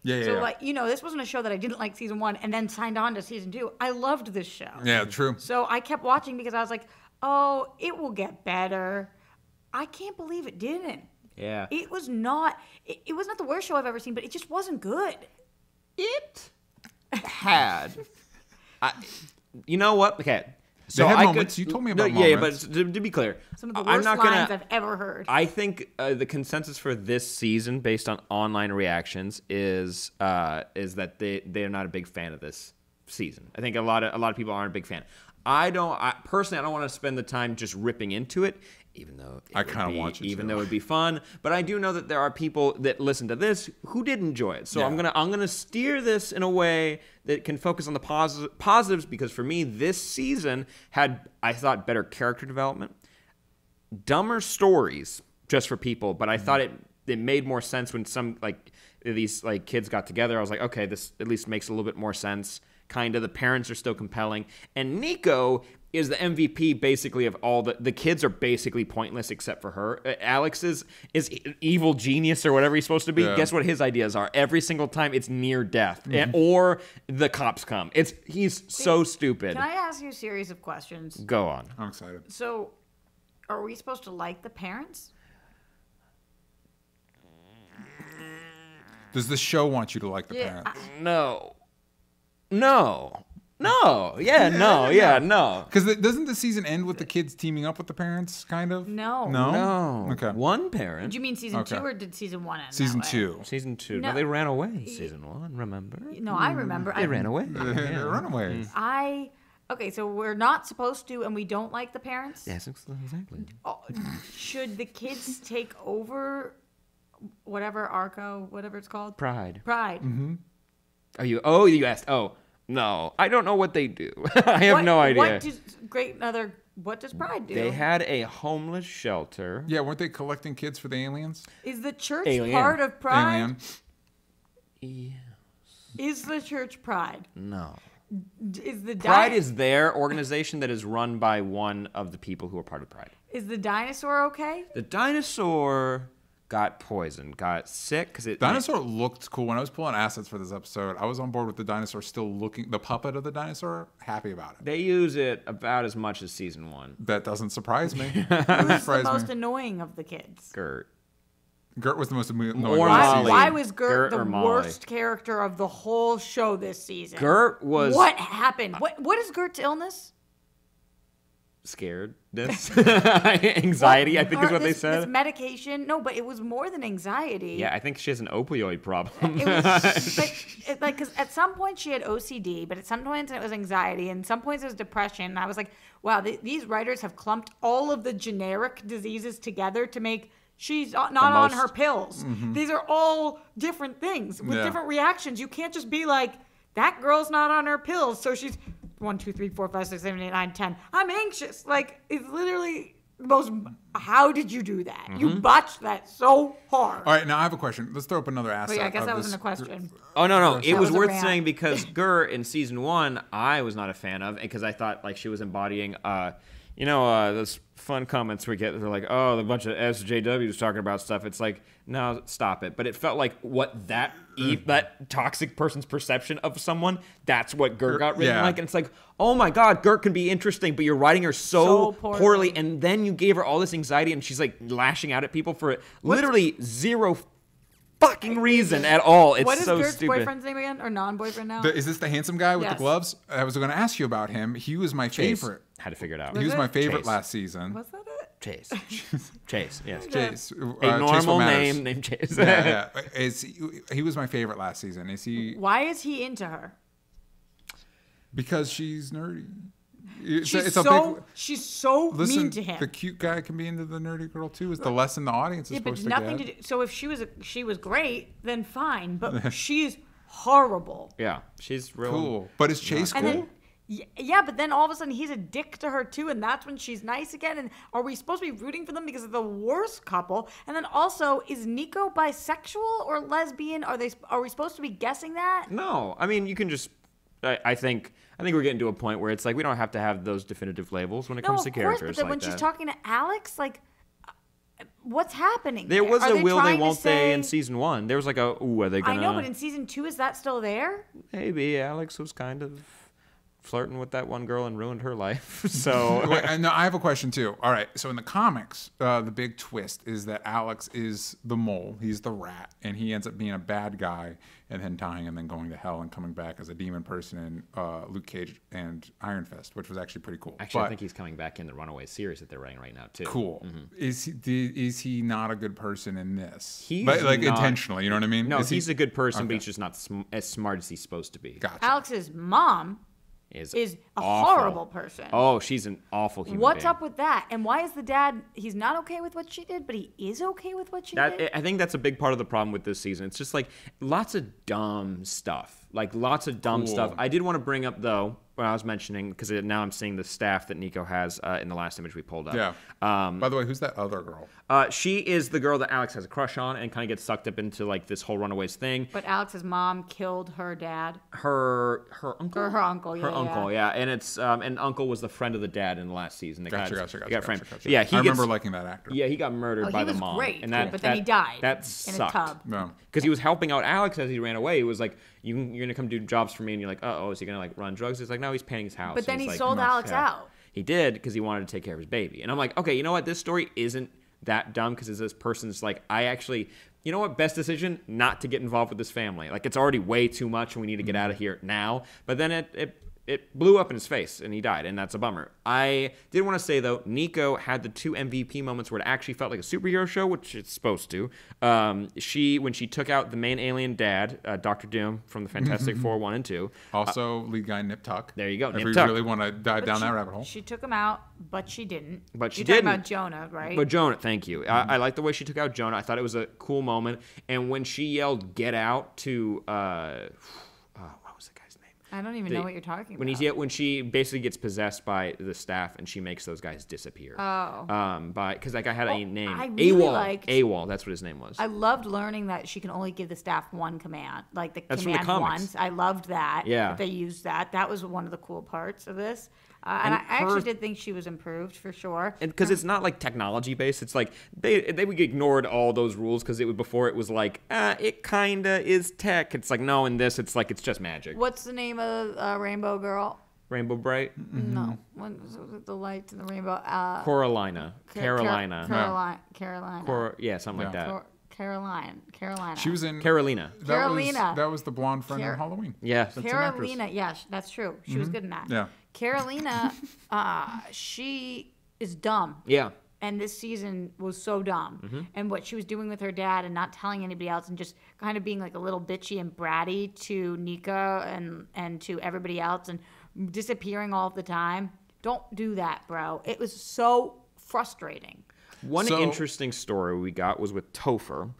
Yeah. This wasn't a show that I didn't like season 1 and then signed on to season 2. I loved this show. Yeah, true. So I kept watching because I was like, oh, it will get better. I can't believe it didn't. Yeah. It was not the worst show I've ever seen, but it just wasn't good. It had. You know what? Okay. So they had moments. You told me about moments. Yeah, but to be clear, some of the worst lines I've ever heard. I think the consensus for this season, based on online reactions, is that they're not a big fan of this season. I think a lot of people aren't a big fan. personally, I don't want to spend the time just ripping into it, even though I kind of want you even to. though it'd be fun. But I do know that there are people that listen to this who did enjoy it. So Yeah. I'm gonna steer this in a way that can focus on the positives, because for me, this season had, I thought, better character development, dumber stories just for people, but I thought it made more sense when some these kids got together. I was like, okay, this at least makes a little bit more sense. Kind of, the parents are still compelling, and Nico is the MVP basically of all the kids are basically pointless except for her. Alex is evil genius or whatever he's supposed to be. Yeah. Guess what his ideas are? Every single time it's near death or the cops come. He's so stupid. Can I ask you a series of questions? Go on. I'm excited. So, are we supposed to like the parents? Does the show want you to like the parents? No. Because doesn't the season end with the kids teaming up with the parents, kind of? No. No? Okay. One parent. Did you mean season Okay. 2 or did season 1 end? Season that way? 2. Season 2. No. No, they ran away. Season 1, remember? No, I remember. They ran away. They're Runaways. Okay, so we're not supposed to, and we don't like the parents? Yes, exactly. Oh, should the kids take over whatever Arco, whatever it's called? Pride. Pride. Mm-hmm. You asked. Oh, no. I don't know what they do. I have no idea. What does Pride do? They had a homeless shelter. Yeah, weren't they collecting kids for the aliens? Is the church Alien. part of Pride? Alien. Yeah. Is the church Pride? No. Is the Pride is their organization that is run by one of the people who are part of Pride. Is the dinosaur okay? The dinosaur got poisoned, got sick because it. Dinosaur looked cool. When I was pulling assets for this episode, I was on board with the dinosaur still looking, the puppet of the dinosaur, happy about it. They use it about as much as season 1. That doesn't surprise me. Who's the surprise most me. annoying of the kids? Gert. Gert was the most annoying. Or one this Molly. season. Why was Gert Gert or the Molly? worst character of the whole show this season? Gert was What happened? What is Gert's illness? scaredness, anxiety. I think is what they This said. medication. No, but it was more than anxiety. Yeah, I think she has an opioid problem. It was because at some point she had OCD, but at some points it was anxiety, and some points it was depression. And I was like, wow, these writers have clumped all of the generic diseases together to make she's not on her pills. These are all different things with different reactions. You can't just be like, that girl's not on her pills, so she's 1, 2, 3, 4, 5, 6, 7, 8, 9, 10. I'm anxious. Like, it's literally the most. How did you do that? You botched that so hard. All right, now I have a question. Let's throw up another But asset. yeah, I guess of that this- wasn't a question. Oh no, it was was a worth rant. saying because Gert in season 1, I was not a fan of, because I thought she was embodying, those fun comments we get. They're like, oh, a bunch of SJWs talking about stuff. It's like, no, stop it. But it felt like what that toxic person's perception of someone. That's what Gert got written like, and it's like, oh my God, Gert can be interesting, but you're writing her so poorly, and then you gave her all this anxiety, and she's like lashing out at people for literally zero fucking reason at all. It's what is so Gert's stupid. boyfriend's name again, or non-boyfriend now? Is this the handsome guy with the Yes. gloves? I was going to ask you about him. He was my favorite. Had to figure it out. He was my favorite Chase. last season. Was that it? Chase. Chase, yes. Chase. A Chase normal What Matters. name named Chase. Yeah. He was my favorite last season. Is he? Why is he into her? Because she's nerdy. She's so Listen, mean to him. the cute guy can be into the nerdy girl too. Is the lesson the audience is Yeah, but supposed nothing to to get? do. So if she was great, then fine. But she's horrible. Yeah, she's real Cool. But is Chase And cool? then yeah, but then all of a sudden he's a dick to her too, and that's when she's nice again. And are we supposed to be rooting for them because they're the worst couple? And then also, is Nico bisexual or lesbian? Are we supposed to be guessing that? No, I mean, you can just. I think we're getting to a point where it's like we don't have to have those definitive labels when it comes to of course, characters but then like when that. she's talking to Alex, like, what's happening? There was Are a will they trying to won't they in say- season 1. There was like a ooh, are they gonna? I know, but in season 2, is that still there? Maybe Alex was kind of flirting with that one girl and ruined her life. So Wait, no, I have a question too. All right, so in the comics, the big twist is that Alex is the mole. He's the rat, and he ends up being a bad guy, and then dying, and then going to hell, and coming back as a demon person in Luke Cage and Iron Fist, which was actually pretty cool. actually, I But- think he's coming back in the Runaways series that they're writing right now too. Cool. Is he not a good person in this? He's but like not- intentionally, you know what I mean? No, Is he- he's a good person, but Okay. he's just not as smart as he's supposed to be. Gotcha. Alex's mom is a awful. horrible person. Oh, she's an awful human What's being. up with that? And why is the dad, he's not okay with what she did, but he is okay with what she did? I think that's a big part of the problem with this season. It's just like lots of dumb stuff. Like lots of dumb stuff. I did want to bring up, though, what I was mentioning, because now I'm seeing the staff that Nico has in the last image we pulled up. Yeah. By the way, who's that other girl? She is the girl that Alex has a crush on and kind of gets sucked up into like this whole Runaways thing. But Alex's mom killed her dad. Her uncle? Her uncle, yeah. Her uncle, yeah. And it's and uncle was the friend of the dad in the last season. Gotcha. Yeah, I remember liking that actor. Yeah, he got murdered by the mom. Great, and but then he died that sucked. in a tub. No. Because he was helping out Alex as he ran away. He was like, you're going to come do jobs for me. And you're like, is he going to like run drugs? It's like, no, he's painting his house. But then he like, sold Alex out. He did because he wanted to take care of his baby. And I'm like, okay, you know what? This story isn't that dumb because this person's like, you know what? Best decision, not to get involved with this family. Like, it's already way too much and we need to get out of here now. But then it blew up in his face and he died, and that's a bummer. I did want to say, though, Nico had the 2 MVP moments where it actually felt like a superhero show, which it's supposed to. When she took out the main alien dad, Dr. Doom from the Fantastic Four 1 and 2. Also, lead guy Nip Tuck. There you go, if Nip we Tuck. really want to dive down that rabbit hole. She took him out, but she didn't. But she You're didn't. talking about Jonah, right? But Jonah, thank you. I like the way she took out Jonah. I thought it was a cool moment. And when she yelled, "Get out," to what was the guy's name? I don't even know what you're talking about. When she basically gets possessed by the staff and she makes those guys disappear. Oh. Because that guy had a name. I really liked... AWOL, that's what his name was. I loved learning that she can only give the staff one command. Like the that's command from the comics. once. I loved that. Yeah. That they used that. That was one of the cool parts of this. And I actually did think she was improved for sure. And because it's not like technology based, it's like they ignored all those rules because before it was like it kinda is tech. It's like no, in this it's like it's just magic. What's the name of Rainbow Girl? Rainbow Bright? Mm-hmm. No, what was it, the lights in the rainbow? Carolina. Carolina. Yeah, something like that. Carolina. She was in Carolina. That was the blonde friend in Halloween. Yeah, Carolina. Yeah, that's true. She was good in that. Yeah. Carolina, she is dumb. Yeah. And this season was so dumb. Mm-hmm. And what she was doing with her dad and not telling anybody else and just kind of being like a little bitchy and bratty to Nika and to everybody else and disappearing all the time. Don't do that, bro. It was so frustrating. One interesting story we got was with Topher.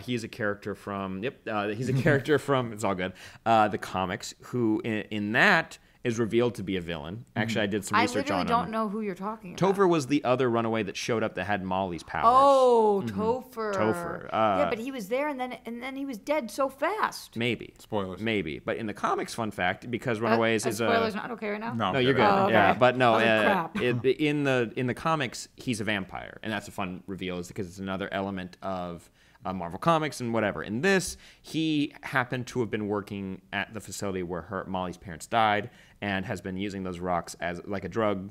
He's a character from it's all good. The comics, who in that is revealed to be a villain. Actually, I did some research on him. I literally don't know who you're talking about. Topher was the other runaway that showed up that had Molly's powers. Oh, Topher. Topher. Yeah, but he was there and then he was dead so fast. Maybe. Spoilers. Maybe. But in the comics, fun fact, because Runaways is spoilers not okay right now? No, you're good. Oh, okay. Yeah, but no, crap. in the comics, he's a vampire, and that's a fun reveal, is because it's another element of Marvel Comics and whatever. In this, he happened to have been working at the facility where Molly's parents died, and has been using those rocks as like a drug,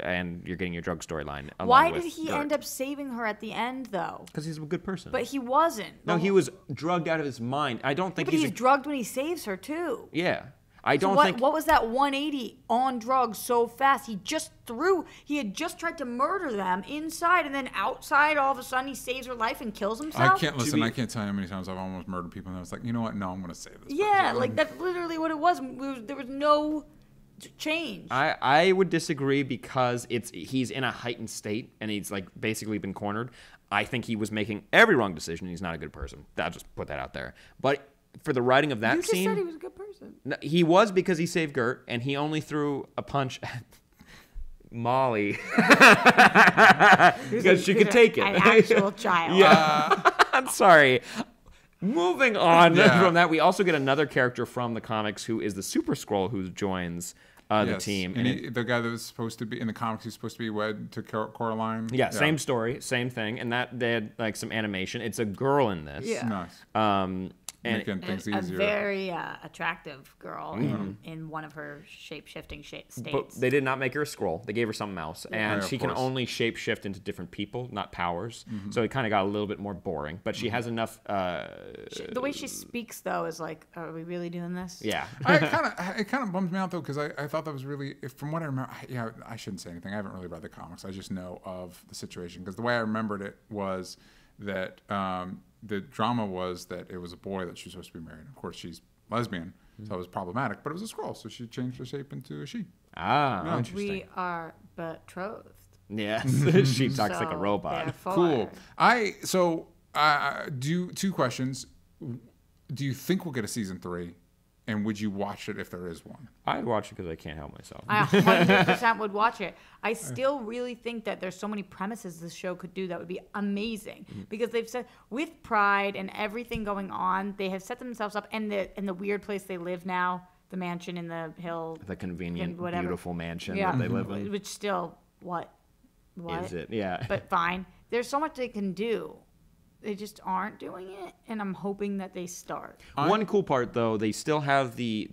and you're getting your drug storyline. Why did he end up saving her at the end, though? Because he's a good person. But he wasn't. No, he was drugged out of his mind. I don't think he's drugged when he saves her, too. Yeah. I don't think... What was that 180 on drugs so fast? He had just tried to murder them inside, and then outside, all of a sudden, he saves her life and kills himself? I can't tell you how many times I've almost murdered people, and I was like, you know what? No, I'm going to save this person. Like, that's literally what it was. There was no change. I would disagree because he's in a heightened state, and he's, like, basically been cornered. I think he was making every wrong decision, and he's not a good person. I'll just put that out there. But... for the writing of that scene... You just said he was a good person. No, he was, because he saved Gert, and he only threw a punch at Molly. Because she could take it. An actual child. Yeah. I'm sorry. Moving on from that, we also get another character from the comics who is the Super Skrull who joins the team. And the guy that was supposed to be in the comics, he's supposed to be wed to Coraline. Yeah, same story, same thing. And that they had like some animation. It's a girl in this. Yeah. Nice. Making things easier. A very attractive girl in one of her shape-shifting states. But they did not make her a Skrull. They gave her something else. Yeah. And she can only shape-shift into different people, not powers. Mm-hmm. So it kind of got a little bit more boring. But she has enough... the way she speaks, though, is like, are we really doing this? Yeah. It kind of bums me out, though, because I thought that was really... From what I remember... I shouldn't say anything. I haven't really read the comics. I just know of the situation. Because the way I remembered it was that... the drama was that it was a boy that she was supposed to be married. Of course, she's lesbian, So it was problematic, but it was a Skrull, so she changed her shape into a she. Ah, interesting. We are betrothed. Yes, she talks like a robot. Therefore. Cool. Two questions. Do you think we'll get a season 3? And would you watch it if there is one? I'd watch it because I can't help myself. I 100% would watch it. I still really think that there's so many premises this show could do that would be amazing. Because they've said, with Pride and everything going on, they have set themselves up, and the weird place they live now, the mansion in the hill. The convenient, beautiful mansion yeah. that they live in. Which still, what? Is it? Yeah. But fine. There's so much they can do. They just aren't doing it, and I'm hoping that they start. One cool part, though, they still have the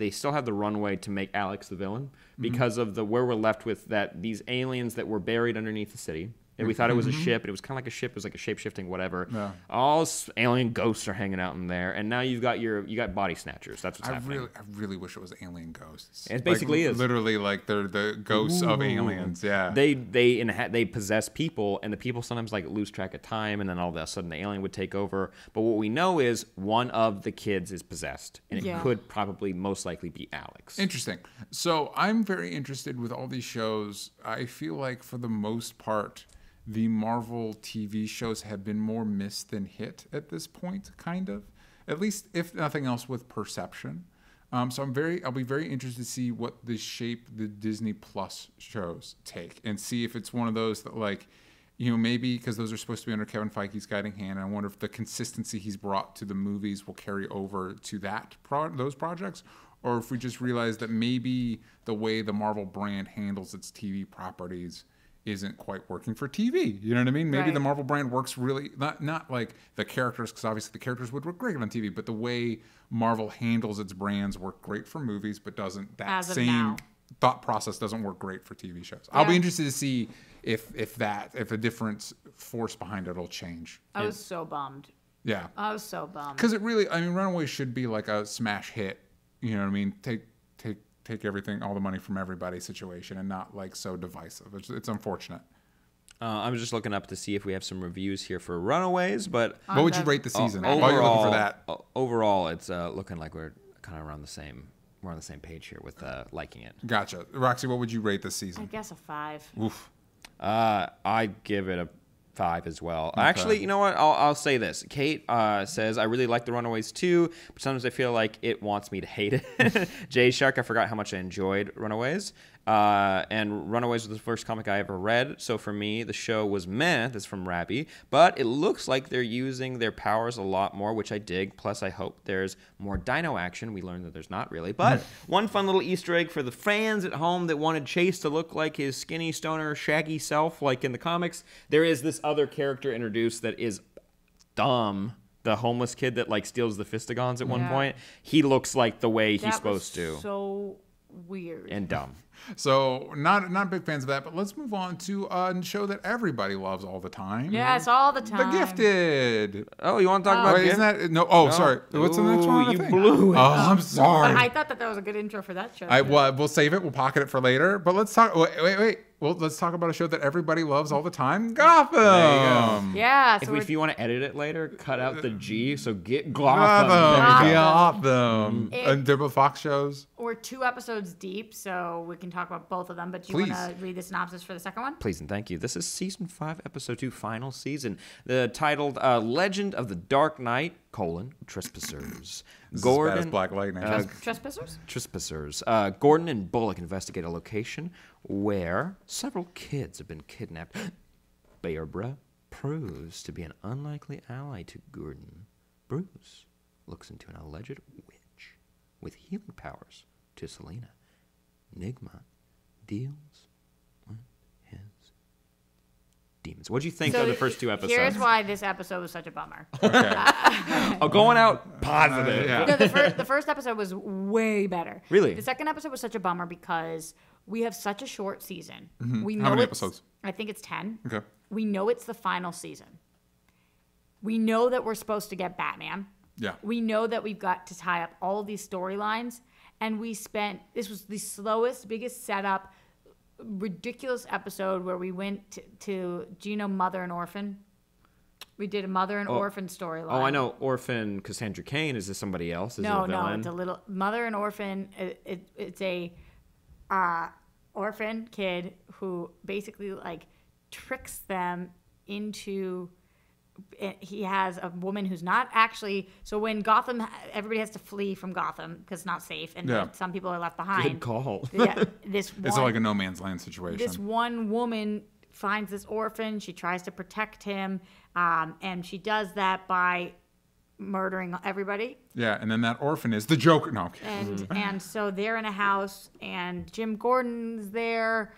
runway to make Alex the villain because of where we're left with these aliens that were buried underneath the city. And we thought it was a ship, but it was kind of like a ship. It was like a shape-shifting whatever. Yeah. All alien ghosts are hanging out in there, and now you got body snatchers. That's what's happening. I really wish it was alien ghosts. It basically is literally like they're the ghosts of aliens. Yeah. They possess people, and the people sometimes like lose track of time, and then all of a sudden the alien would take over. But what we know is one of the kids is possessed, and it could probably most likely be Alex. Interesting. So I'm very interested with all these shows. I feel like for the most part, the Marvel TV shows have been more miss than hit at this point, kind of. At least, if nothing else, with perception. So I'll be very interested to see what the shape the Disney Plus shows take, and see if it's one of those that, like, maybe because those are supposed to be under Kevin Feige's guiding hand. And I wonder if the consistency he's brought to the movies will carry over to those projects, or if we just realize that maybe the way the Marvel brand handles its TV properties isn't quite working for TV. You know what I mean? Maybe the Marvel brand works really, not like the characters, because obviously the characters would work great on TV, but the way Marvel handles its brands work great for movies, but doesn't, that same thought process doesn't work great for TV shows. Yeah. I'll be interested to see if a different force behind it will change. I was so bummed. Yeah. I was so bummed. Because Runaways should be like a smash hit. You know what I mean? Take everything, all the money from everybody situation, and not like so divisive. It's unfortunate. I'm just looking up to see if we have some reviews here for Runaways, but what would you rate the season? Overall, you're looking for that. Overall, it's looking like we're kind of around the same. We're on the same page here with liking it. Gotcha, Roxy. What would you rate this season? I guess a 5. Oof. I'd give it a 5 as well. Okay. Actually, you know what? I'll say this. Kate says, I really like the Runaways too, but sometimes I feel like it wants me to hate it. Jay Shark, I forgot how much I enjoyed Runaways. And Runaways was the first comic I ever read, so for me, the show was meh. That's from Rabby. But it looks like they're using their powers a lot more, which I dig. Plus, I hope there's more dino action. We learned that there's not really. But one fun little Easter egg for the fans at home that wanted Chase to look like his skinny, stoner, shaggy self, like in the comics, there is this other character introduced that is dumb. The homeless kid that like steals the Fistigons at one point. He looks like the way he's supposed to. So weird and dumb. So not big fans of that, but let's move on to a show that everybody loves all the time. Yes, all the time. The Gifted. Oh, you want to talk about Gifted? Isn't that no? Oh, no. Sorry. What's the next one? You blew it. Oh, I'm sorry. But I thought that was a good intro for that show. We'll save it. We'll pocket it for later. But let's talk. Wait. Well, let's talk about a show that everybody loves all the time, Gotham. There you go. Yeah. So if you want to edit it later, cut out the G. So get Gotham. Gotham. And they're both Fox shows. We're 2 episodes deep, so we can talk about both of them. But do you want to read the synopsis for the second one? Please and thank you. This is season 5, episode 2, final season. Titled "Legend of the Dark Knight: Trespassers." Gordon, as Black Lightning. Trespassers. Gordon and Bullock investigate a location where several kids have been kidnapped. Barbara proves to be an unlikely ally to Gordon. Bruce looks into an alleged witch with healing powers to Selena. Nigma deals with his demons. What do you think of the first 2 episodes? Here's why this episode was such a bummer. Okay. Going out positive. Yeah. No, the first episode was way better. Really? The second episode was such a bummer because we have such a short season. Mm-hmm. We know How many episodes? I think it's 10. Okay. We know it's the final season. We know that we're supposed to get Batman. Yeah. We know that we've got to tie up all these storylines. And this was the slowest, biggest setup, ridiculous episode where we went to do you know Mother and Orphan? We did a mother and orphan storyline. Oh, I know orphan Cassandra Cain. Is this somebody else? Is it a villain? No, it's a little mother and orphan. It's a orphan kid who basically like tricks them into. He has a woman who's not actually. So when Gotham, everybody has to flee from Gotham because it's not safe, and some people are left behind. Good call. It's like a no man's land situation. This one woman finds this orphan. She tries to protect him, and she does that by murdering everybody. Yeah, and then that orphan is the Joker. No. And so they're in a house, and Jim Gordon's there.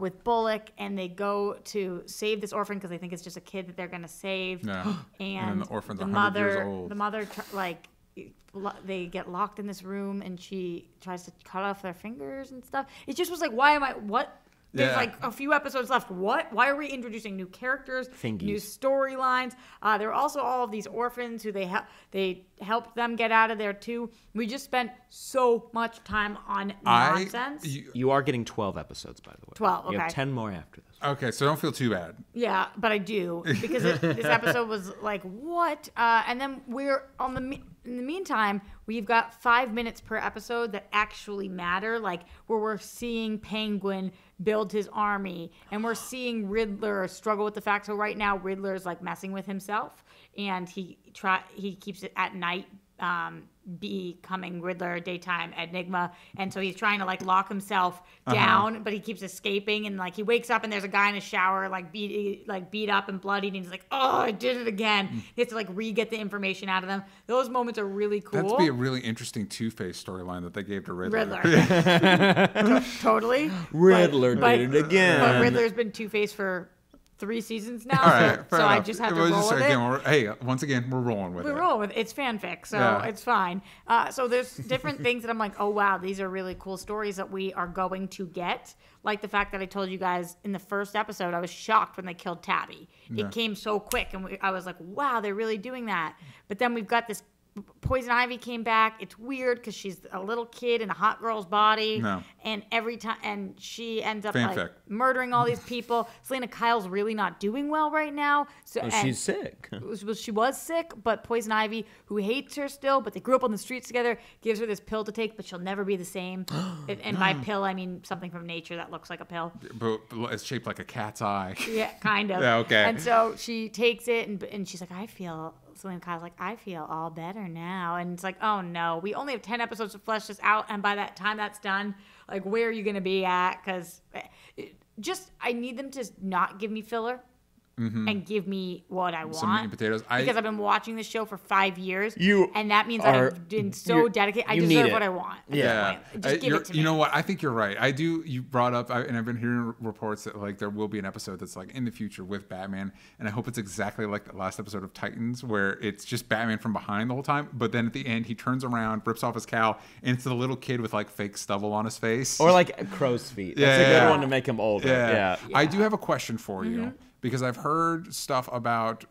With Bullock, and they go to save this orphan because they think it's just a kid that they're going to save. Yeah. And then the orphan's 100 years old. The mother, they get locked in this room, and she tries to cut off their fingers and stuff. It just was like, what? There's like a few episodes left. What? Why are we introducing new characters, new storylines? There are also all of these orphans who they helped them get out of there too. We just spent so much time on nonsense. You are getting 12 episodes, by the way. 12, okay. You have 10 more after this. Okay, so don't feel too bad. Yeah, but I do because this episode was like, what? And then we're in the meantime, we've got 5 minutes per episode that actually matter, like where we're seeing Penguin build his army, and we're seeing Riddler struggle with the fact. So right now, Riddler's like messing with himself, and he keeps it at night. Becoming Riddler, daytime Enigma, and so he's trying to like lock himself down, but he keeps escaping, and like he wakes up and there's a guy in a shower like beat up and bloodied, and he's like, oh, I did it again. He has to like re-get the information out of them. Those moments are really cool. That'd be a really interesting Two-Face storyline that they gave to Riddler. Totally. Riddler did it again. But Riddler's been Two-Face for 3 seasons now, all right, so I just have to roll with it. Once again, we're rolling with it. We're rolling with it. It's fanfic, so it's fine. So there's different things that I'm like, oh wow, these are really cool stories that we are going to get. Like the fact that I told you guys in the first episode, I was shocked when they killed Tabby. It came so quick, and I was like, wow, they're really doing that. But then we've got this Poison Ivy came back. It's weird because she's a little kid in a hot girl's body. No. And every time, and she ends up like murdering all these people. Selena Kyle's really not doing well right now. So she's sick. She was sick, but Poison Ivy, who hates her still, but they grew up on the streets together, gives her this pill to take, but she'll never be the same. And by pill, I mean something from nature that looks like a pill. But it's shaped like a cat's eye. Yeah, kind of. Yeah, okay. And so she takes it, and she's like, Selena Kyle's like, I feel all better now. And it's like, oh no, we only have 10 episodes to flesh this out. And by that time that's done, like, where are you going to be at? Because I need them to not give me filler. And give me what I want. Some meat and potatoes. Because I've been watching this show for 5 years. And that means I've been so dedicated. I deserve what I want. Yeah. Just give it to me. You know what? I think you're right. I do. You brought up, and I've been hearing reports that like there will be an episode that's like in the future with Batman. And I hope it's exactly like the last episode of Titans where it's just Batman from behind the whole time. But then at the end, he turns around, rips off his cowl, and it's the little kid with like fake stubble on his face. Or like crow's feet. That's a good one to make him older. Yeah. I do have a question for you. Because I've heard stuff about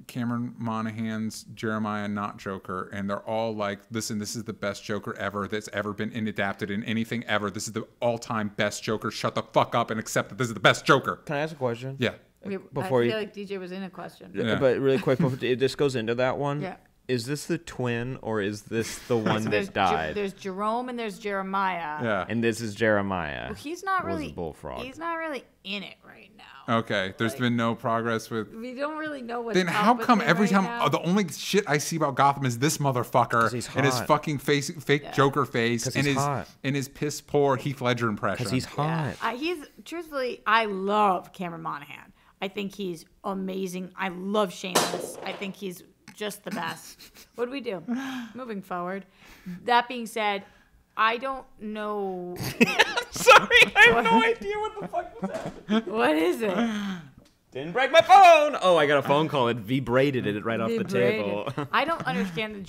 Cameron Monaghan's Jeremiah not Joker, and they're all like, listen, this is the best Joker ever that's ever been adapted in anything ever. This is the all-time best Joker. Shut the fuck up and accept that this is the best Joker. Can I ask a question? Yeah. I feel like DJ was in a question. Yeah. But really quick, before this goes into that one. Yeah. Is this the twin, or is this the one that died? There's Jerome and there's Jeremiah. Yeah. And this is Jeremiah. Well, he's not really bullfrog. He's not really in it right now. Okay. There's been no progress with. We don't really know what's Then how come every time now? The only shit I see about Gotham is this motherfucker and his fucking fake Joker face and his piss poor Heath Ledger impression? Because he's hot. Yeah. Truthfully, I love Cameron Monaghan. I think he's amazing. I love Shameless. I think he's just the best. What do we do? Moving forward. That being said, I don't know. Sorry, I have no idea what the fuck was happening. What is it? Didn't break my phone. Oh, I got a phone call. It vibrated it right off the table. I don't understand the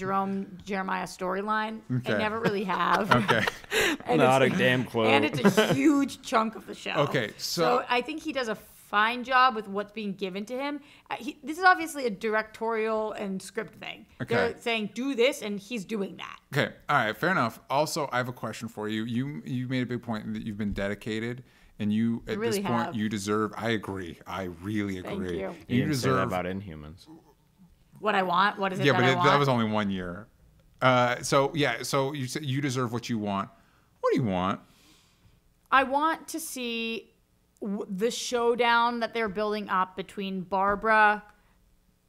Jeremiah storyline. Okay. I never really have. Okay. Not a damn clue. And it's a huge chunk of the show. Okay, so I think he does a fine job with what's being given to him. This is obviously a directorial and script thing. Okay. They're saying do this, and he's doing that. Okay, all right, fair enough. Also, I have a question for you. You made a big point that you've been dedicated, And you, at really this point, have. you deserve. I agree. I really agree. Thank you. You didn't say that about Inhumans. What I want? What is it Yeah, that but I want? that was only 1 year. So you said you deserve what you want. What do you want? I want to see the showdown that they're building up between Barbara,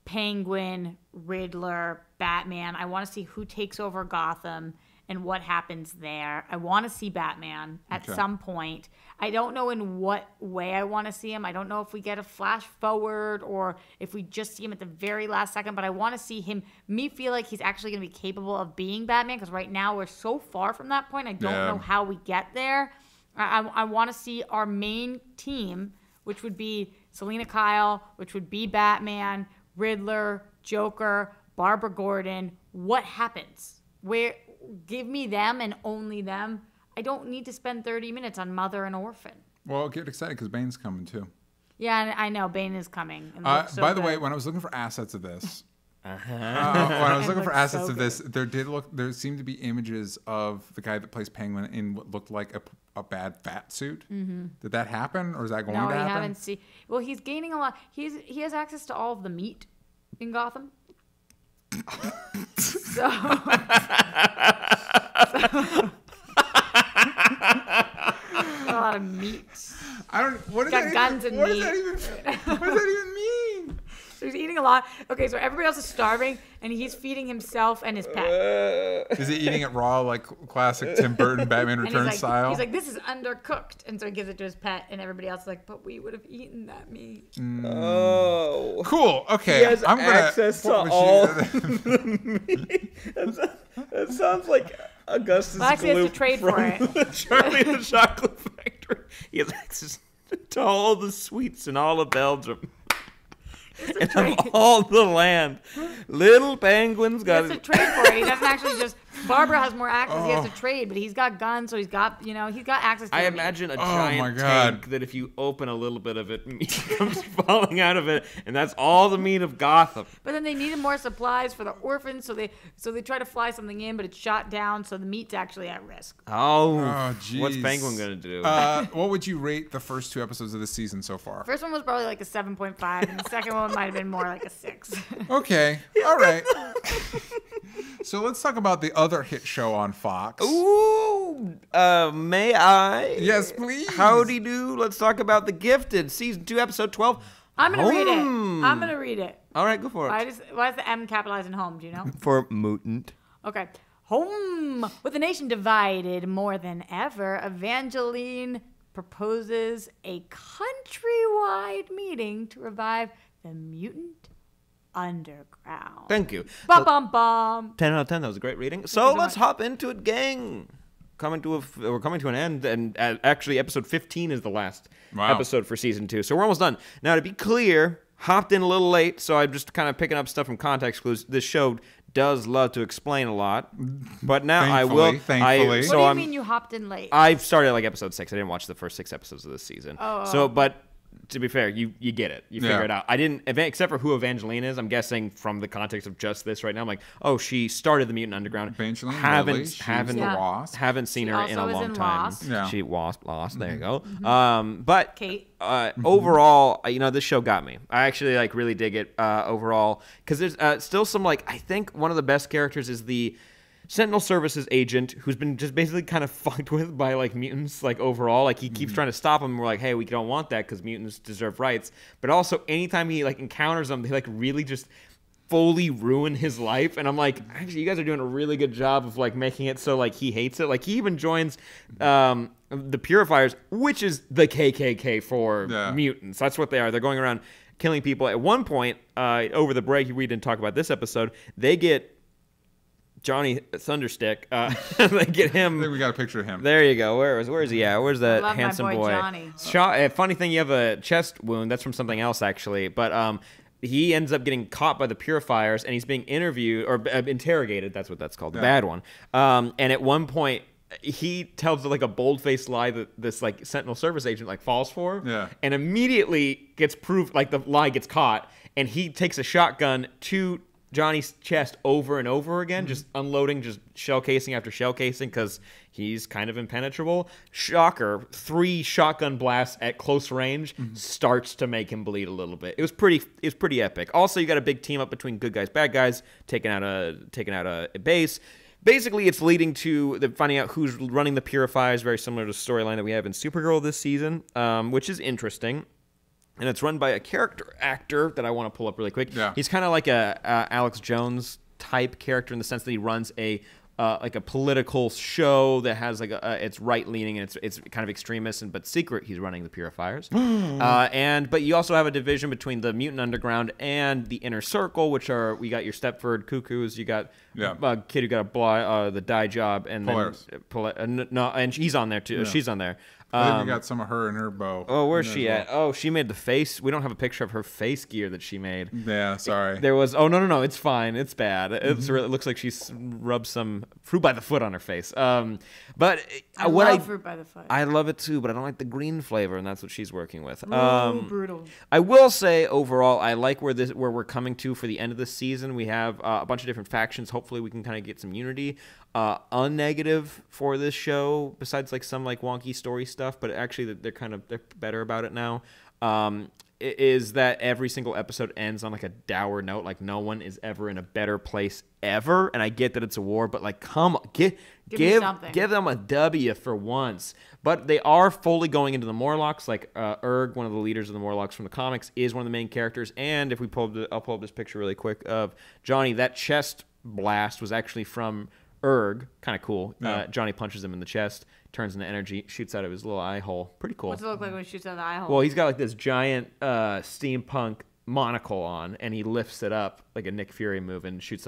Penguin, Riddler, Batman. I want to see who takes over Gotham and what happens there. I want to see Batman at some point. I don't know in what way I want to see him. I don't know if we get a flash forward or if we just see him at the very last second, but I want to see me feel like he's actually going to be capable of being Batman, because right now we're so far from that point. I don't know how we get there. I want to see our main team, which would be Selena Kyle, which would be Batman, Riddler, Joker, Barbara Gordon. What happens? Give me them and only them. I don't need to spend 30 minutes on Mother and Orphan. Well, get excited because Bane's coming too. Yeah, I know. Bane is coming. By the way, when I was looking for assets of this, there seemed to be images of the guy that plays Penguin in what looked like a bad fat suit. Mm-hmm. Did that happen, or is that going to happen? No, I haven't seen. Well, he's gaining a lot. He has access to all of the meat in Gotham. so a lot of meat. What does that even mean? So he's eating a lot. Okay, so everybody else is starving, and he's feeding himself and his pet. Is he eating it raw, like classic Tim Burton Batman Returns style? He's like, this is undercooked, and so he gives it to his pet, and everybody else is like, but we would have eaten that meat. Oh, cool. Okay, he has access to all the meat. That sounds like Augustus Actually, he has to Gloop trade for it. Charlie and the Chocolate Factory. He has access to all the sweets in all of Belgium. And of all the land, little Penguin's got. He has to trade for it. He doesn't actually just. Barbara has more access. He has to trade, but he's got guns, so he's got access to I imagine a giant tank that if you open a little bit of it, meat comes falling out of it, and that's all the meat of Gotham. But then they needed more supplies for the orphans, so they try to fly something in, but it's shot down, so the meat's actually at risk. Oh, what's Penguin gonna do? What would you rate the first 2 episodes of this season so far? First one was probably like a 7.5, and the second one might have been more like a 6. Okay, all right. So let's talk about the other hit show on Fox. Ooh, may I? Yes, please. Howdy do. Let's talk about The Gifted, season 2, episode 12. I'm gonna read it. All right, go for it. Why is the M capitalized in home? Do you know? For mutant. Okay. Home. With the nation divided more than ever, Evangeline proposes a countrywide meeting to revive the mutant underground. Thank you. Bum, bum, bum. 10 out of 10. That was a great reading. So let's hop into it, gang. We're coming to an end, and actually episode 15 is the last episode for season 2. So we're almost done. Now, to be clear, hopped in a little late, so I'm just kind of picking up stuff from context clues. This show does love to explain a lot, but now I will. Thankfully. What do you mean you hopped in late? I started at like episode 6. I didn't watch the first 6 episodes of this season. But to be fair, you get it. You figure it out. I didn't, except for who Evangeline is. I'm guessing from the context of just this right now. I'm like, oh, she started the Mutant Underground. Evangeline, haven't seen her in a long time. Lost. Yeah. She lost. There you go. But Kate. Overall, this show got me. I actually really dig it overall, because there's still some I think one of the best characters is the Sentinel Services agent, who's been just basically kind of fucked with by mutants overall. He keeps trying to stop them, and we're like, hey, we don't want that because mutants deserve rights. But also anytime he encounters them, they really just fully ruin his life. And I'm like, actually, you guys are doing a really good job of making it so he hates it. He even joins the Purifiers, which is the KKK for mutants. That's what they are. They're going around killing people. At one point, over the break, we didn't talk about this episode, they get Johnny Thunderstick. They get him. I think we got a picture of him. There you go. Where is he at? Where's that handsome my boy? Johnny. Funny thing, you have a chest wound. That's from something else, actually. But he ends up getting caught by the Purifiers, and he's being interviewed or interrogated. That's what that's called. The bad one. And at one point, he tells a bold-faced lie that this Sentinel Service agent falls for. Yeah. And immediately gets proved the lie gets caught, and he takes a shotgun to Johnny's chest over and over again, just unloading just shell casing after shell casing because he's kind of impenetrable. Shocker, 3 shotgun blasts at close range starts to make him bleed a little bit. It was pretty epic. Also, you got a big team up between good guys, bad guys, taking out a base. Basically, it's leading to finding out who's running the Purifiers, very similar to the storyline that we have in Supergirl this season, which is interesting. And it's run by a character actor that I want to pull up really quick. Yeah. He's kind of like a Alex Jones type character in the sense that he runs like a political show that has like it's right leaning and it's kind of extremist but secret. He's running the Purifiers, but you also have a division between the Mutant Underground and the Inner Circle, which are we got your Stepford Cuckoos, you got a kid who got the dye job, and Polaris. And she's on there too. Yeah. She's on there. I think we got some of her in her bow. Oh, where's she at? Oh, she made the face. We don't have a picture of her face gear that she made. Yeah, sorry. There was. Oh no, it's fine. It's bad. It looks like she's rubbed some fruit by the foot on her face. But I love fruit by the foot. I love it too, but I don't like the green flavor, and that's what she's working with. Brutal. I will say overall, I like where we're coming to for the end of the season. We have a bunch of different factions. Hopefully, we can kind of get some unity. Unnegative for this show, besides like some like wonky story stuff, but actually they're better about it now. Is that every single episode ends on like a dour note, like no one is ever in a better place ever. And I get that it's a war, but like come on, give them a W for once. But they are fully going into the Morlocks. Like Erg, one of the leaders of the Morlocks from the comics, is one of the main characters. And if we I'll pull up this picture really quick of Johnny. That chest blast was actually from Erg, kind of cool. Yeah. Johnny punches him in the chest, turns into energy, shoots out of his little eye hole. Pretty cool. What's it look like when he shoots out of the eye hole? Well, he's got like this giant steampunk monocle on, and he lifts it up like a Nick Fury move and shoots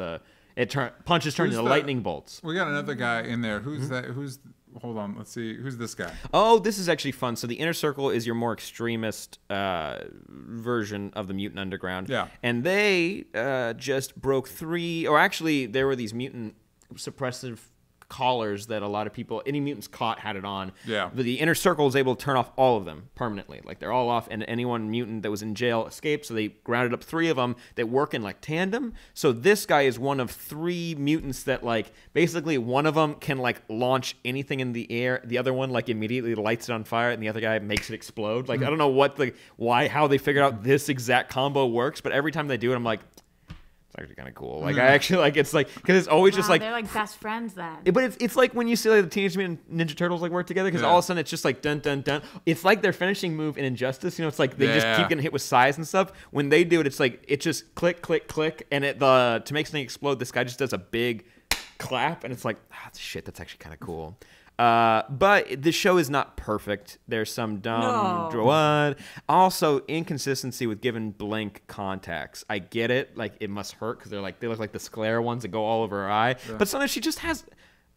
punches turn into lightning bolts. We got another guy in there. Who's that? Hold on, let's see. Who's this guy? Oh, this is actually fun. So the Inner Circle is your more extremist version of the Mutant Underground. Yeah. And they just broke 3, or actually there were these mutant suppressive collars that a lot of people, any mutants caught, had it on. Yeah. But the Inner Circle was able to turn off all of them permanently. Like they're all off, and anyone mutant that was in jail escaped. So they grounded up 3 of them that work in like tandem. So this guy is one of 3 mutants that like basically one of them can like launch anything in the air. The other one like immediately lights it on fire, and the other guy makes it explode. Like I don't know how they figured out this exact combo works, but every time they do it, I'm like, it's actually kind of cool. Like I actually like it's like because it's always just like they're like best friends then. But it's like when you see like the Teenage Mutant Ninja Turtles like work together because all of a sudden it's just like dun dun dun. It's like their finishing move in Injustice. You know, it's like they just keep getting hit with size and stuff. When they do it, it's like it just click click click, and to make something explode, this guy just does a big clap, and it's like shit. That's actually kind of cool. But the show is not perfect. There's some dumb also inconsistency with giving Blink contacts. I get it, like it must hurt because they look like the sclera ones that go all over her eye. Yeah. But sometimes she just has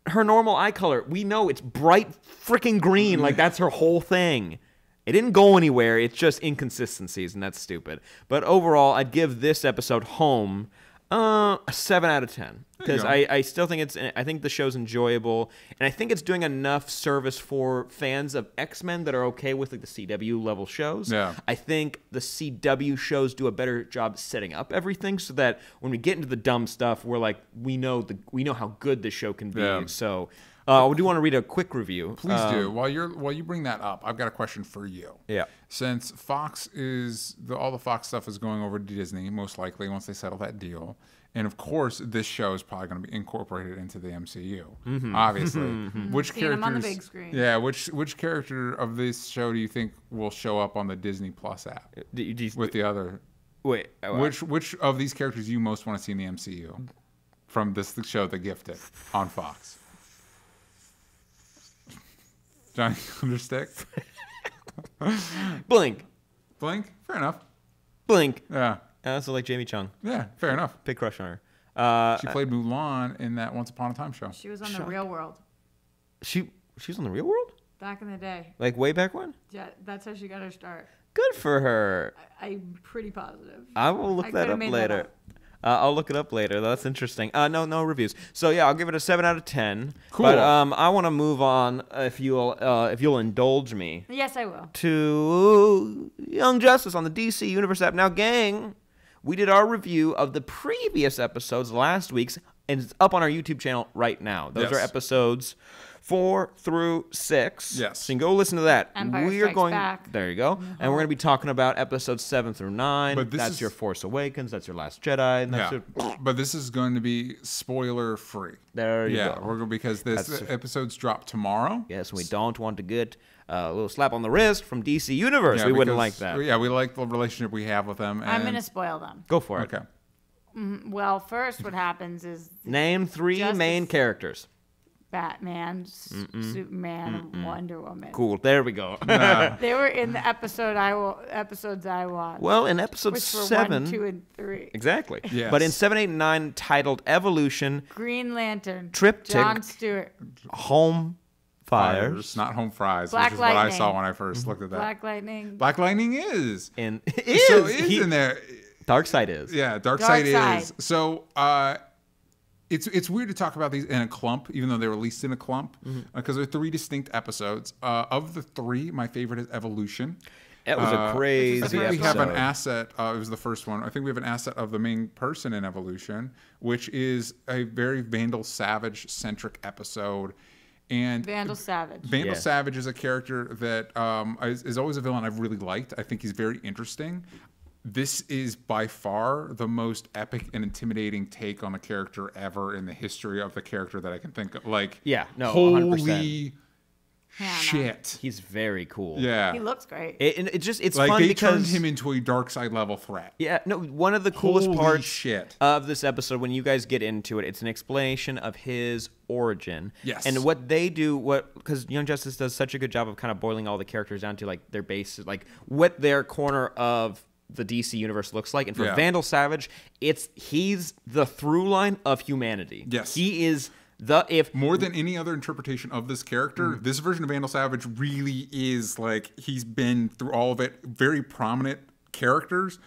her normal eye color. We know it's bright freaking green, like that's her whole thing. It didn't go anywhere. It's just inconsistencies, and that's stupid. But overall, I'd give this episode Home a 7 out of 10 because I still think I think the show's enjoyable, and I think it's doing enough service for fans of X-Men that are okay with like the CW level shows. Yeah. I think the CW shows do a better job setting up everything so that when we get into the dumb stuff, we're like we know how good this show can be. Yeah. So I do want to read a quick review. Please do. While you bring that up, I've got a question for you. Yeah. Since Fox all the Fox stuff is going over to Disney, most likely once they settle that deal, and of course this show is probably going to be incorporated into the MCU. Obviously, which characters on the big screen? Yeah. Which character of this show do you think will show up on the Disney Plus app with the other? Wait. Which of these characters do you most want to see in the MCU from the show The Gifted on Fox? Johnny Understick? Blink. Fair enough. Blink. Yeah. I also like Jamie Chung. Yeah, fair enough. Big crush on her. She played Mulan in that Once Upon a Time show. She was on The Real World. She was on The Real World? Back in the day. Like way back when? Yeah, that's how she got her start. Good for her. I'm pretty positive. I will look that up later. I'll look it up later. That's interesting. No reviews. So yeah, I'll give it a 7 out of 10. Cool. But I want to move on, if you'll indulge me. Yes, I will. To Young Justice on the DC Universe app. Now, gang, we did our review of the previous episodes, last week's, and it's up on our YouTube channel right now. Those are episodes 4 through 6. Yes. So you can go listen to that. Empire We are Strikes going Back. There you go. And we're going to be talking about episodes 7 through 9. But that's your Force Awakens. That's your Last Jedi. And that's But this is going to be spoiler free. There you go. Yeah, we're going because this episode's drop tomorrow. Yes, we don't want to get a little slap on the wrist from DC Universe. We wouldn't like that. Yeah, we like the relationship we have with them. I'm going to spoil them. Go for it. Okay. Well, first what happens is Name 3 main characters. Batman, Superman, and Wonder Woman. Cool. There we go. They were in the episodes I watched. Well, in episode which were 7, 1, 2, and 3. exactly. Yes. But in 7, 8, and 9, titled Evolution, Green Lantern, Triptych, John Stewart, Home Fires, not Home Fries, Black which is what I Lightning. saw when I first looked at that. Black Lightning. Black Lightning is. and So it is in there. Darkseid is. Yeah, Darkseid Darkseid. is. So it's weird to talk about these in a clump, even though they're released in a clump, because they're 3 distinct episodes. Of the 3, my favorite is Evolution. It was a crazy I think episode. we have an asset. It was the first one. I think we have an asset of the main person in Evolution, which is a very Vandal Savage centric episode. And Vandal Savage. Vandal Savage is a character that is always a villain I've really liked. I think he's very interesting. This is by far the most epic and intimidating take on a character ever in the history of the character that I can think of. Like, holy 100%. Shit. He's very cool. Yeah. He looks great. It's like fun they because turned him into a dark side level threat. Yeah, no, one of the coolest Holy parts shit. of this episode, when you guys get into it, it's an explanation of his origin. Yes. And what they do, because Young Justice does such a good job of kind of boiling all the characters down to like their base, like what their corner of the DC universe looks like. And for Vandal Savage, he's the through line of humanity. Yes. He is more than any other interpretation of this character, this version of Vandal Savage really is like he's been through all of it. Very prominent characters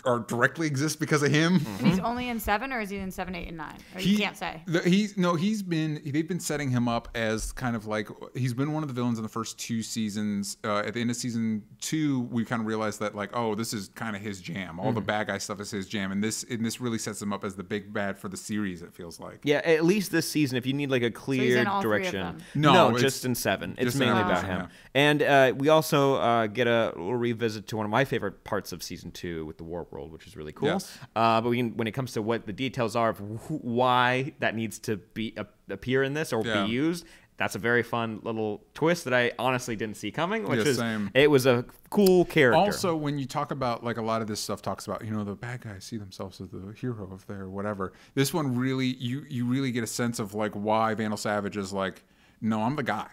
are directly exist because of him. And he's only in 7, or is he in 7, 8, and 9? Or you can't say. They've been setting him up as kind of like he's been one of the villains in the first 2 seasons. At the end of season 2, we kind of realized that like, oh, this is kind of his jam. All the bad guy stuff is his jam, and this really sets him up as the big bad for the series. It feels like. Yeah, at least this season, if you need like a clear direction. No, just in 7. It's mainly about him. Yeah. And we also get a little revisit to one of my favorite parts of season 2 with the War World, which is really cool. Yes. But when it comes to what the details are of why that needs to appear in this or be used, that's a very fun little twist that I honestly didn't see coming. It was a cool character. Also, when you talk about like a lot of this stuff talks about, the bad guys see themselves as the hero of their whatever. This one really, you really get a sense of like why Vandal Savage is like, no, I'm the guy.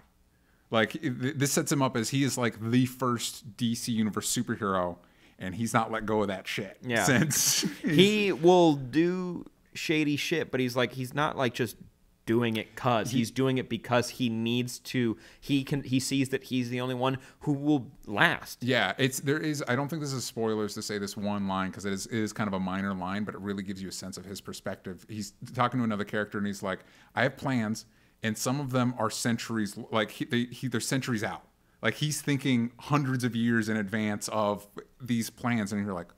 Like this sets him up as he is like the first DC Universe superhero. And he's not let go of that shit since. He will do shady shit, but he's not like just doing it he's doing it because he needs to. He sees that he's the only one who will last. Yeah, I don't think this is spoilers to say this one line because it is kind of a minor line, but it really gives you a sense of his perspective. He's talking to another character and he's like, I have plans, and some of them are centuries. Like they're centuries out. Like he's thinking hundreds of years in advance of these plans, and you're like,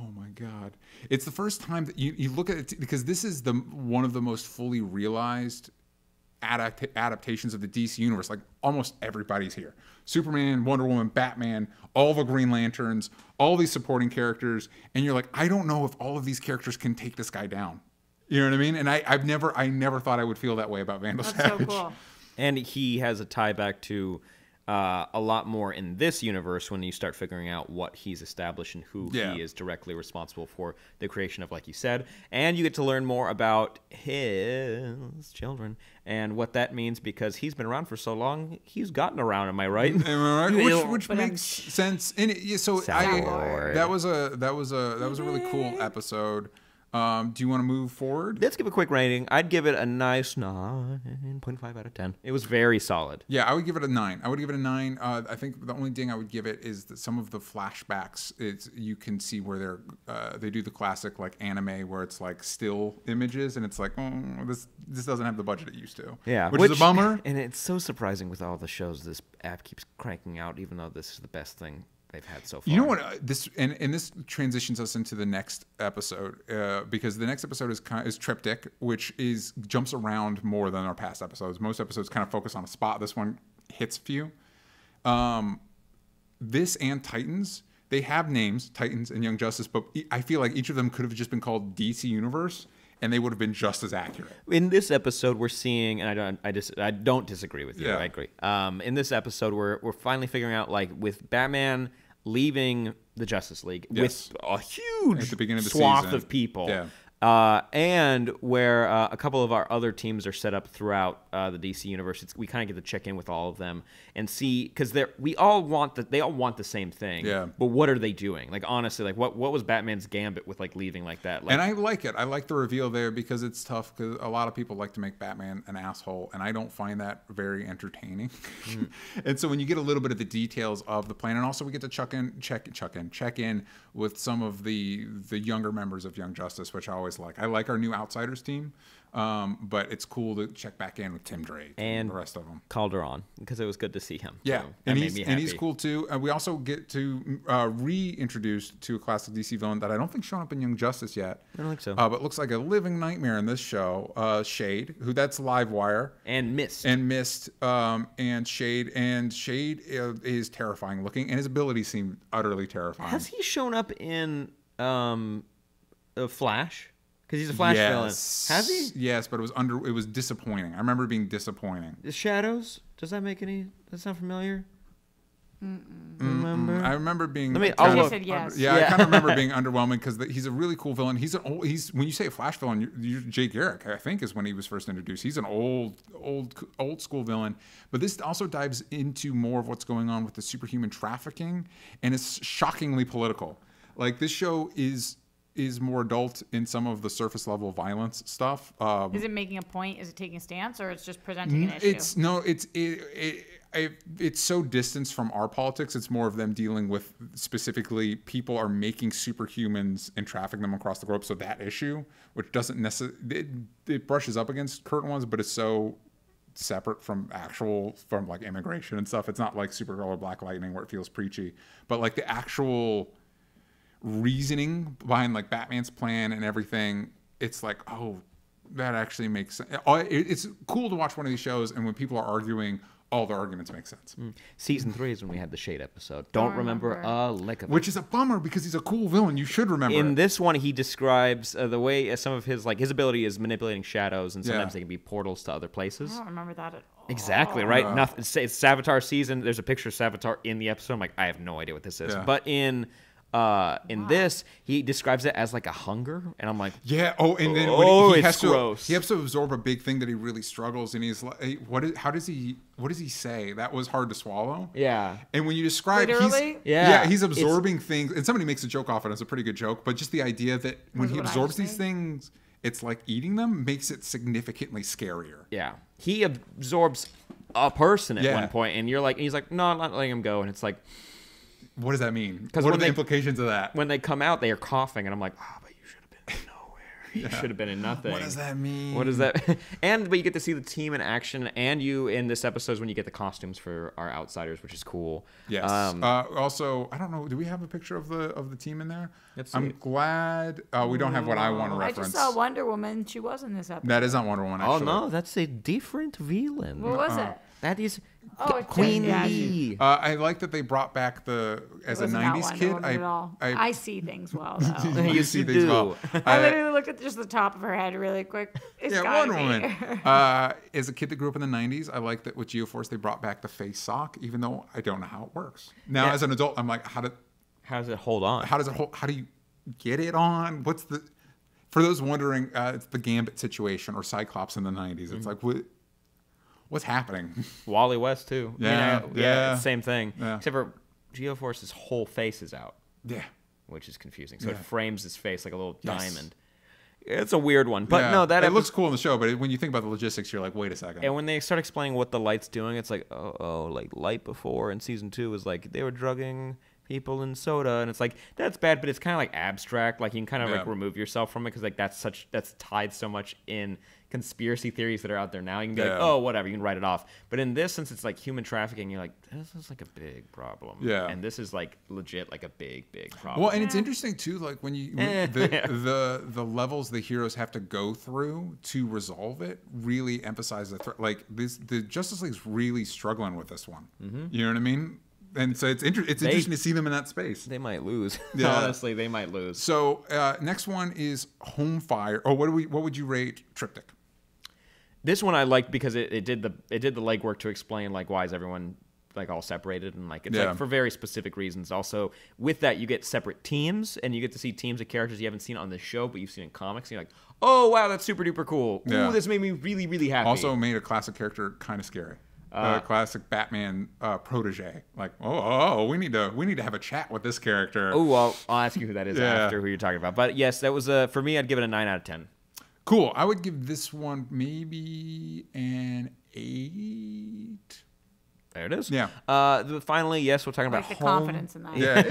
"Oh my god!" It's the first time that you look at it because this is one of the most fully realized adaptations of the DC universe. Like almost everybody's here: Superman, Wonder Woman, Batman, all the Green Lanterns, all these supporting characters, and you're like, I don't know if all of these characters can take this guy down. You know what I mean? And I never thought I would feel that way about Vandal Savage. So cool. And he has a tie back to a lot more in this universe when you start figuring out what he's established and who he is directly responsible for the creation of, like you said. And you get to learn more about his children and what that means because he's been around for so long. He's gotten around. Am I right? Which makes sense. And that was a really cool episode. Do you want to move forward? Let's give a quick rating. I'd give it a nice 9.5 out of 10. It was very solid. Yeah, I would give it a 9. I think the only ding I would give it is that some of the flashbacks. You can see where they do the classic like anime where it's like still images and it's like this doesn't have the budget it used to. Yeah, which is a bummer. And it's so surprising with all the shows this app keeps cranking out, even though this is the best thing they've had so far. You know what? This transitions us into the next episode because the next episode is Triptych, which jumps around more than our past episodes. Most episodes kind of focus on a spot. This one hits a few. This and Titans, they have names, Titans and Young Justice, but I feel like each of them could have just been called DC Universe, and they would have been just as accurate. In this episode, we're seeing, and I don't disagree with you. Yeah. I agree. In this episode, we're finally figuring out, like, with Batman leaving the Justice League with a huge at the beginning of the swath season. of people. Yeah. And where a couple of our other teams are set up throughout the DC universe, we kind of get to check in with all of them and see, because they all want the same thing. Yeah. But what are they doing? Like, honestly, like what was Batman's gambit with, like, leaving like that? Like, And I like it. I like the reveal there because it's tough, because a lot of people like to make Batman an asshole, and I don't find that very entertaining. And so when you get a little bit of the details of the plan, and also we get to check in with some of the younger members of Young Justice, which I always like. I like our new Outsiders team, but it's cool to check back in with Tim Drake and the rest of them. Calderon, because it was good to see him. Yeah, So and made me happy. he's cool too. We also get to reintroduce to a classic DC villain that I don't think shown up in Young Justice yet. I don't think so. But looks like a living nightmare in this show. Shade, that's Livewire. And Mist. And Shade is terrifying looking, and his abilities seem utterly terrifying. Has he shown up in Flash? Because he's a Flash villain. Has he? Yes, but it was disappointing. I remember it being disappointing. The Shadows? Does that sound familiar? Remember? I remember being. I'll look. Said yes. Yeah, I kind of remember being underwhelming because he's a really cool villain. When you say a Flash villain, Jay Garrick, I think, is when he was first introduced. He's an old school villain. But this also dives into more of what's going on with the superhuman trafficking, and it's shockingly political. Like, this show is more adult in some of the surface level violence stuff. Is it making a point? Is it taking a stance, or it's just presenting an issue? It's so distanced from our politics. It's more of them dealing with, specifically, people are making superhumans and trafficking them across the globe. So that issue, which doesn't necessarily, it brushes up against current ones, but it's so separate from like immigration and stuff. It's not like Supergirl or Black Lightning where it feels preachy, but like the actual reasoning behind like Batman's plan and everything, it's like, oh, that actually makes sense. It's cool to watch one of these shows, and when people are arguing, all the arguments make sense. Season 3 is when we had the Shade episode. Don't remember a lick of it. Which is a bummer because he's a cool villain. You should remember. In this one, he describes the way some of his ability is manipulating shadows, and sometimes they can be portals to other places. I don't remember that at all. Exactly, right? Nothing. It's Savitar season. There's a picture of Savitar in the episode. I'm like, I have no idea what this is. Yeah. But in this, he describes it as like a hunger, and I'm like, yeah. Oh, and then when he has gross. He has to absorb a big thing that he really struggles, and he's like, what does he say? That was hard to swallow. Yeah. And when you describe, he's absorbing things, and somebody makes a joke off it. It's a pretty good joke, but just the idea that when he absorbs these things, it's like eating them makes it significantly scarier. Yeah. He absorbs a person at one point, and he's like, no, I'm not letting him go, and it's like, what does that mean? What are the implications of that? When they come out, they are coughing, and I'm like, but you should have been in nowhere. You should have been in nothing. What does that mean? What does that? But you get to see the team in action, and you in this episode is when you get the costumes for our Outsiders, which is cool. Yes. Also, I don't know. Do we have a picture of the team in there? I'm glad we don't have what I want to reference. I just saw Wonder Woman. She was in this episode. That is not Wonder Woman. Actually. Oh no, that's a different villain. What was it? That is Queen Lee. I like that they brought back as a '90s kid. I see things well though. You see things well. I literally look at just the top of her head really quick. Wonder Woman. As a kid that grew up in the '90s, I like that with Geoforce they brought back the face sock, even though I don't know how it works. Now as an adult, I'm like, how does it hold on? How do you get it on? For those wondering, it's the Gambit situation or Cyclops in the '90s. It's like what's happening? Wally West too. Yeah. Same thing. Yeah. Except for Geoforce's whole face is out. Yeah. Which is confusing. So it frames his face like a little diamond. It's a weird one, but no, it looks cool in the show. But when you think about the logistics, you're like, wait a second. And when they start explaining what the light's doing, it's like, like light before in season 2 was like they were drugging people in soda, and it's like that's bad, but it's kind of like abstract. Like you can kind of like remove yourself from it because like that's tied so much in conspiracy theories that are out there now. You can be like, oh, whatever, you can write it off. But in this, since it's like human trafficking, you're like, this is like a big problem. Yeah. And this is like legit like a big problem. Well, and it's interesting too, like when the levels the heroes have to go through to resolve it really emphasize the threat. Like the Justice League's really struggling with this one. You know what I mean? And so it's interesting to see them in that space. They might lose. Yeah. Honestly, they might lose. So next one is Home Fire. Oh, what would you rate Triptych? This one I liked because it did the legwork to explain like why is everyone like all separated and like it's like for very specific reasons. Also with that you get separate teams and you get to see teams of characters you haven't seen on the show but you've seen in comics. And you're like, oh wow, that's super duper cool. Ooh, this made me really really happy. Also made a classic character kind of scary. Classic Batman protege. Like, we need to have a chat with this character. Oh, well, I'll ask you who that is after who you're talking about. But yes, that was for me. I'd give it a 9 out of 10. Cool. I would give this one maybe an 8. There it is. Yeah. Finally, yes, we're talking about the Home. Confidence in that. Yeah.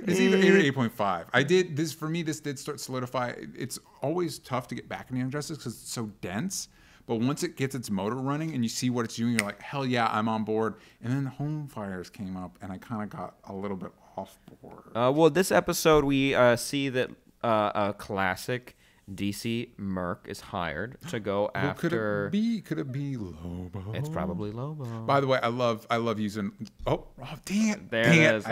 It's either 8 or 8.5. I did this for me. This did start solidify. It's always tough to get back in Young Justice because it's so dense. But once it gets its motor running and you see what it's doing, you're like, hell yeah, I'm on board. And then Home Fires came up, and I kind of got a little bit off board. Well, this episode, we see that a classic DC merc is hired to go after. Could it be Lobo? It's probably Lobo. By the way, I love using. Oh dang it! There it is.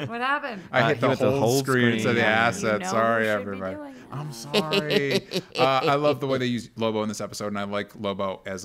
What happened? I hit the whole screen instead of the asset. Sorry, everybody. I'm sorry. I love the way they use Lobo in this episode, and I like Lobo as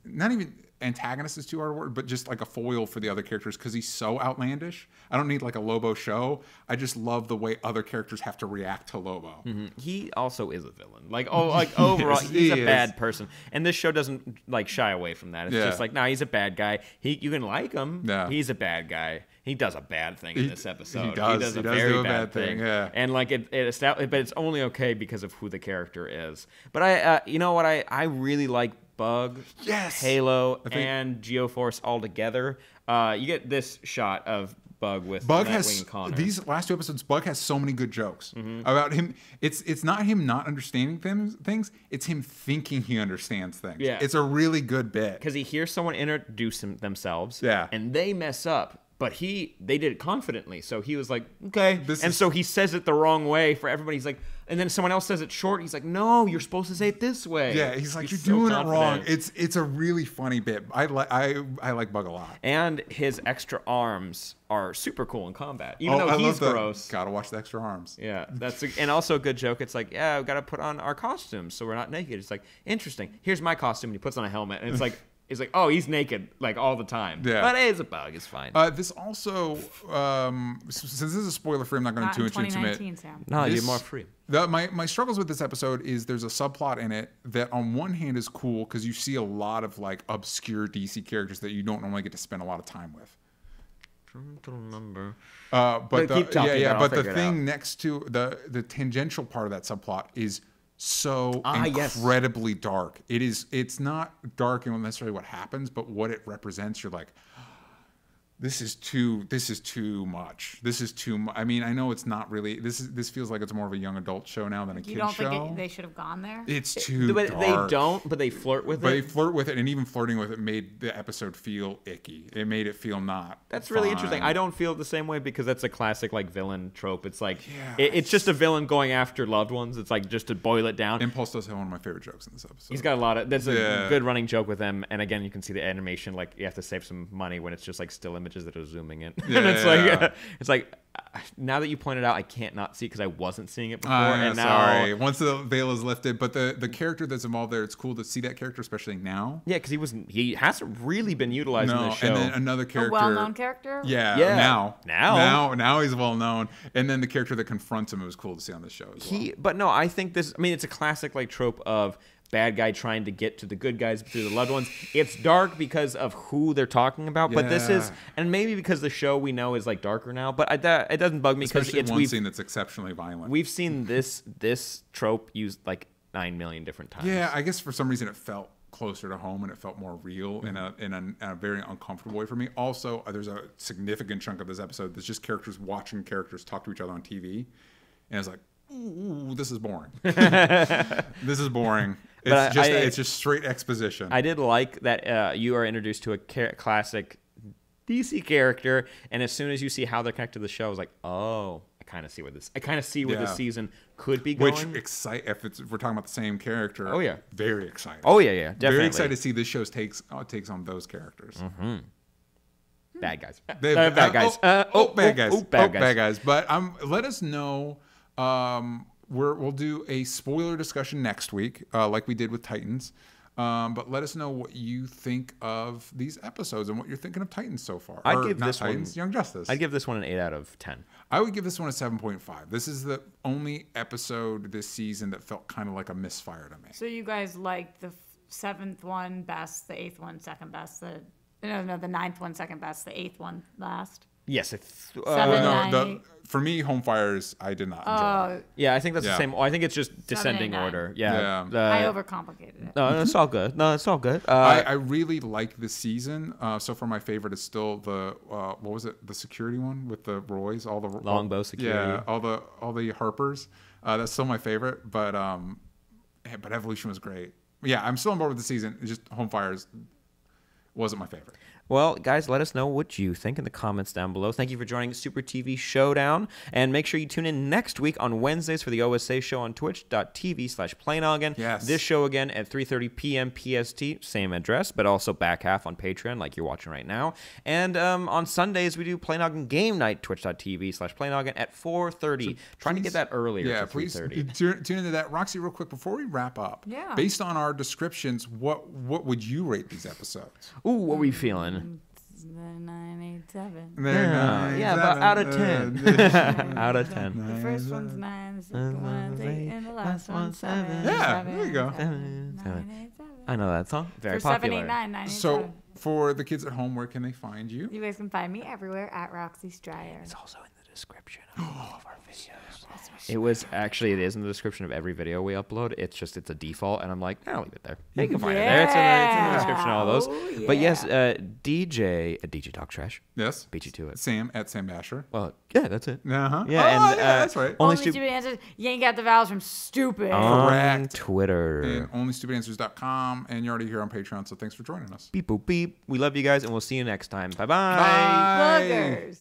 not even antagonist is too hard a word, but just like a foil for the other characters because he's so outlandish. I don't need like a Lobo show. I just love the way other characters have to react to Lobo. Mm-hmm. He also is a villain. Like overall, he's a bad person, and this show doesn't like shy away from that. It's just like, he's a bad guy. You can like him. Yeah. He's a bad guy. He does a bad thing in this episode. He does a very bad thing. Yeah. And like but it's only okay because of who the character is. But you know what? I really like Bug, Halo, and Geoforce all together. You get this shot of Bug with Nightwing and Connor. These last 2 episodes, Bug has so many good jokes about him. It's not him not understanding things. It's him thinking he understands things. Yeah. It's a really good bit. Because he hears someone introduce themselves, and they mess up. But they did it confidently, so he was like, okay. So he says it the wrong way for everybody. He's like, and then someone else says it short. He's like, no, you're supposed to say it this way. Yeah, he's like, you're doing it wrong. It's a really funny bit. I like Bug a lot. And his extra arms are super cool in combat, even though he's gross. Gotta watch the extra arms. Yeah, and also a good joke. It's like, yeah, we gotta put on our costumes so we're not naked. It's like, interesting. Here's my costume. And he puts on a helmet, and it's like. It's like, oh, he's naked like all the time. Yeah. But it's a Bug. It's fine. This also, since this is a spoiler free, I'm not going to too much into it. No, you're more free. My struggles with this episode is there's a subplot in it that on one hand is cool because you see a lot of like obscure DC characters that you don't normally get to spend a lot of time with. I don't remember. But the thing next to the tangential part of that subplot is so incredibly dark. It's not dark in necessarily what happens, but what it represents. You're like, this is too much. This is too much. I mean, I know it's not really. This feels like it's more of a young adult show now than a kid show. You don't think they should have gone there? It's too dark. They don't, but they flirt with it. They flirt with it, and even flirting with it made the episode feel icky. It made it feel not. That's really interesting. I don't feel the same way because that's a classic like villain trope. It's like it's just a villain going after loved ones. It's like just to boil it down. Impulse does have one of my favorite jokes in this episode. He's got a lot of. That's a good running joke with him. And again, you can see the animation. Like you have to save some money when it's just like still images that are zooming in. And it's like now that you pointed out, I can't not see because I wasn't seeing it before. And now, sorry. Once the veil is lifted, but the character that's involved there, it's cool to see that character, especially now. Yeah, because he hasn't really been utilized in this show. And then another character, a well-known character. Yeah. Now he's well known. And then the character that confronts him, it was cool to see on this show as well. But no, I think this. I mean, it's a classic like trope of bad guy trying to get to the good guys through the loved ones. It's dark because of who they're talking about, but this is, and maybe because the show we know is like darker now, but it doesn't bug me because it's one scene that's exceptionally violent. We've seen this trope used like 9 million different times. Yeah, I guess for some reason it felt closer to home and it felt more real in a very uncomfortable way for me. Also, there's a significant chunk of this episode that's just characters watching characters talk to each other on TV, and it's like, ooh, this is boring. This is boring. It's just straight exposition. I did like that you are introduced to a classic DC character, and as soon as you see how they're connected to the show, I was like, oh, I kind of see where this season could be going. If we're talking about the same character. Oh yeah, very excited. Oh yeah, definitely. Very excited to see this show takes on those characters. Mm-hmm. Bad guys. Bad guys. Bad guys. But let us know. We'll do a spoiler discussion next week, like we did with Titans. But let us know what you think of these episodes and what you're thinking of Titans so far. I'd give this Titans, Young Justice. I'd give this one an 8 out of 10. I would give this one a 7.5. This is the only episode this season that felt kind of like a misfire to me. So you guys liked the 7th one best, the 8th one second best, the 9th one second best, the 8th one last? Yes. For me, Home Fires, I did not enjoy. Yeah, I think that's the same. I think it's just descending order. Yeah. I overcomplicated it. No, it's all good. I really like this season. So far, my favorite is still the what was it? The security one with the Roys, all the Longbow security. Yeah, all the Harpers. That's still my favorite. But Evolution was great. Yeah, I'm still on board with the season. It's just Home Fires wasn't my favorite. Well, guys, let us know what you think in the comments down below. Thank you for joining Super TV Showdown. And make sure you tune in next week on Wednesdays for the OSA show on twitch.tv/PlayNoggin. Yes. This show again at 3:30 p.m. PST, same address, but also back half on Patreon like you're watching right now. And on Sundays, we do PlayNoggin Game Night, twitch.tv/PlayNoggin at 4:30. Trying to get that earlier. Yeah, please tune into that. Roxy, real quick, before we wrap up, based on our descriptions, what would you rate these episodes? Ooh, what are we feeling? 987. Yeah, about out of 10. Out of 10. The first one's 9, the second one's 8, and the last one's 7. Yeah, there you go. 987. I know that song. Very for popular. 789, 987. So, for the kids at home, where can they find you? You guys can find me everywhere at Roxy Stryer. It's also in the description of all of our videos. It is in the description of every video we upload. It's a default, and I'm like, I'll leave it there. You can find it there. It's in the description of all those. Yeah. But yes, DJ Talk Trash. Yes. Beat you to it. Sam at Sam Basher. Well, yeah, that's it. Uh-huh. Yeah, that's right. Only stupid answers. You ain't got the vowels from stupid. On Twitter. And onlystupidanswers.com. And you're already here on Patreon, so thanks for joining us. Beep, boop, beep. We love you guys, and we'll see you next time. Bye-bye. Bye. Buggers.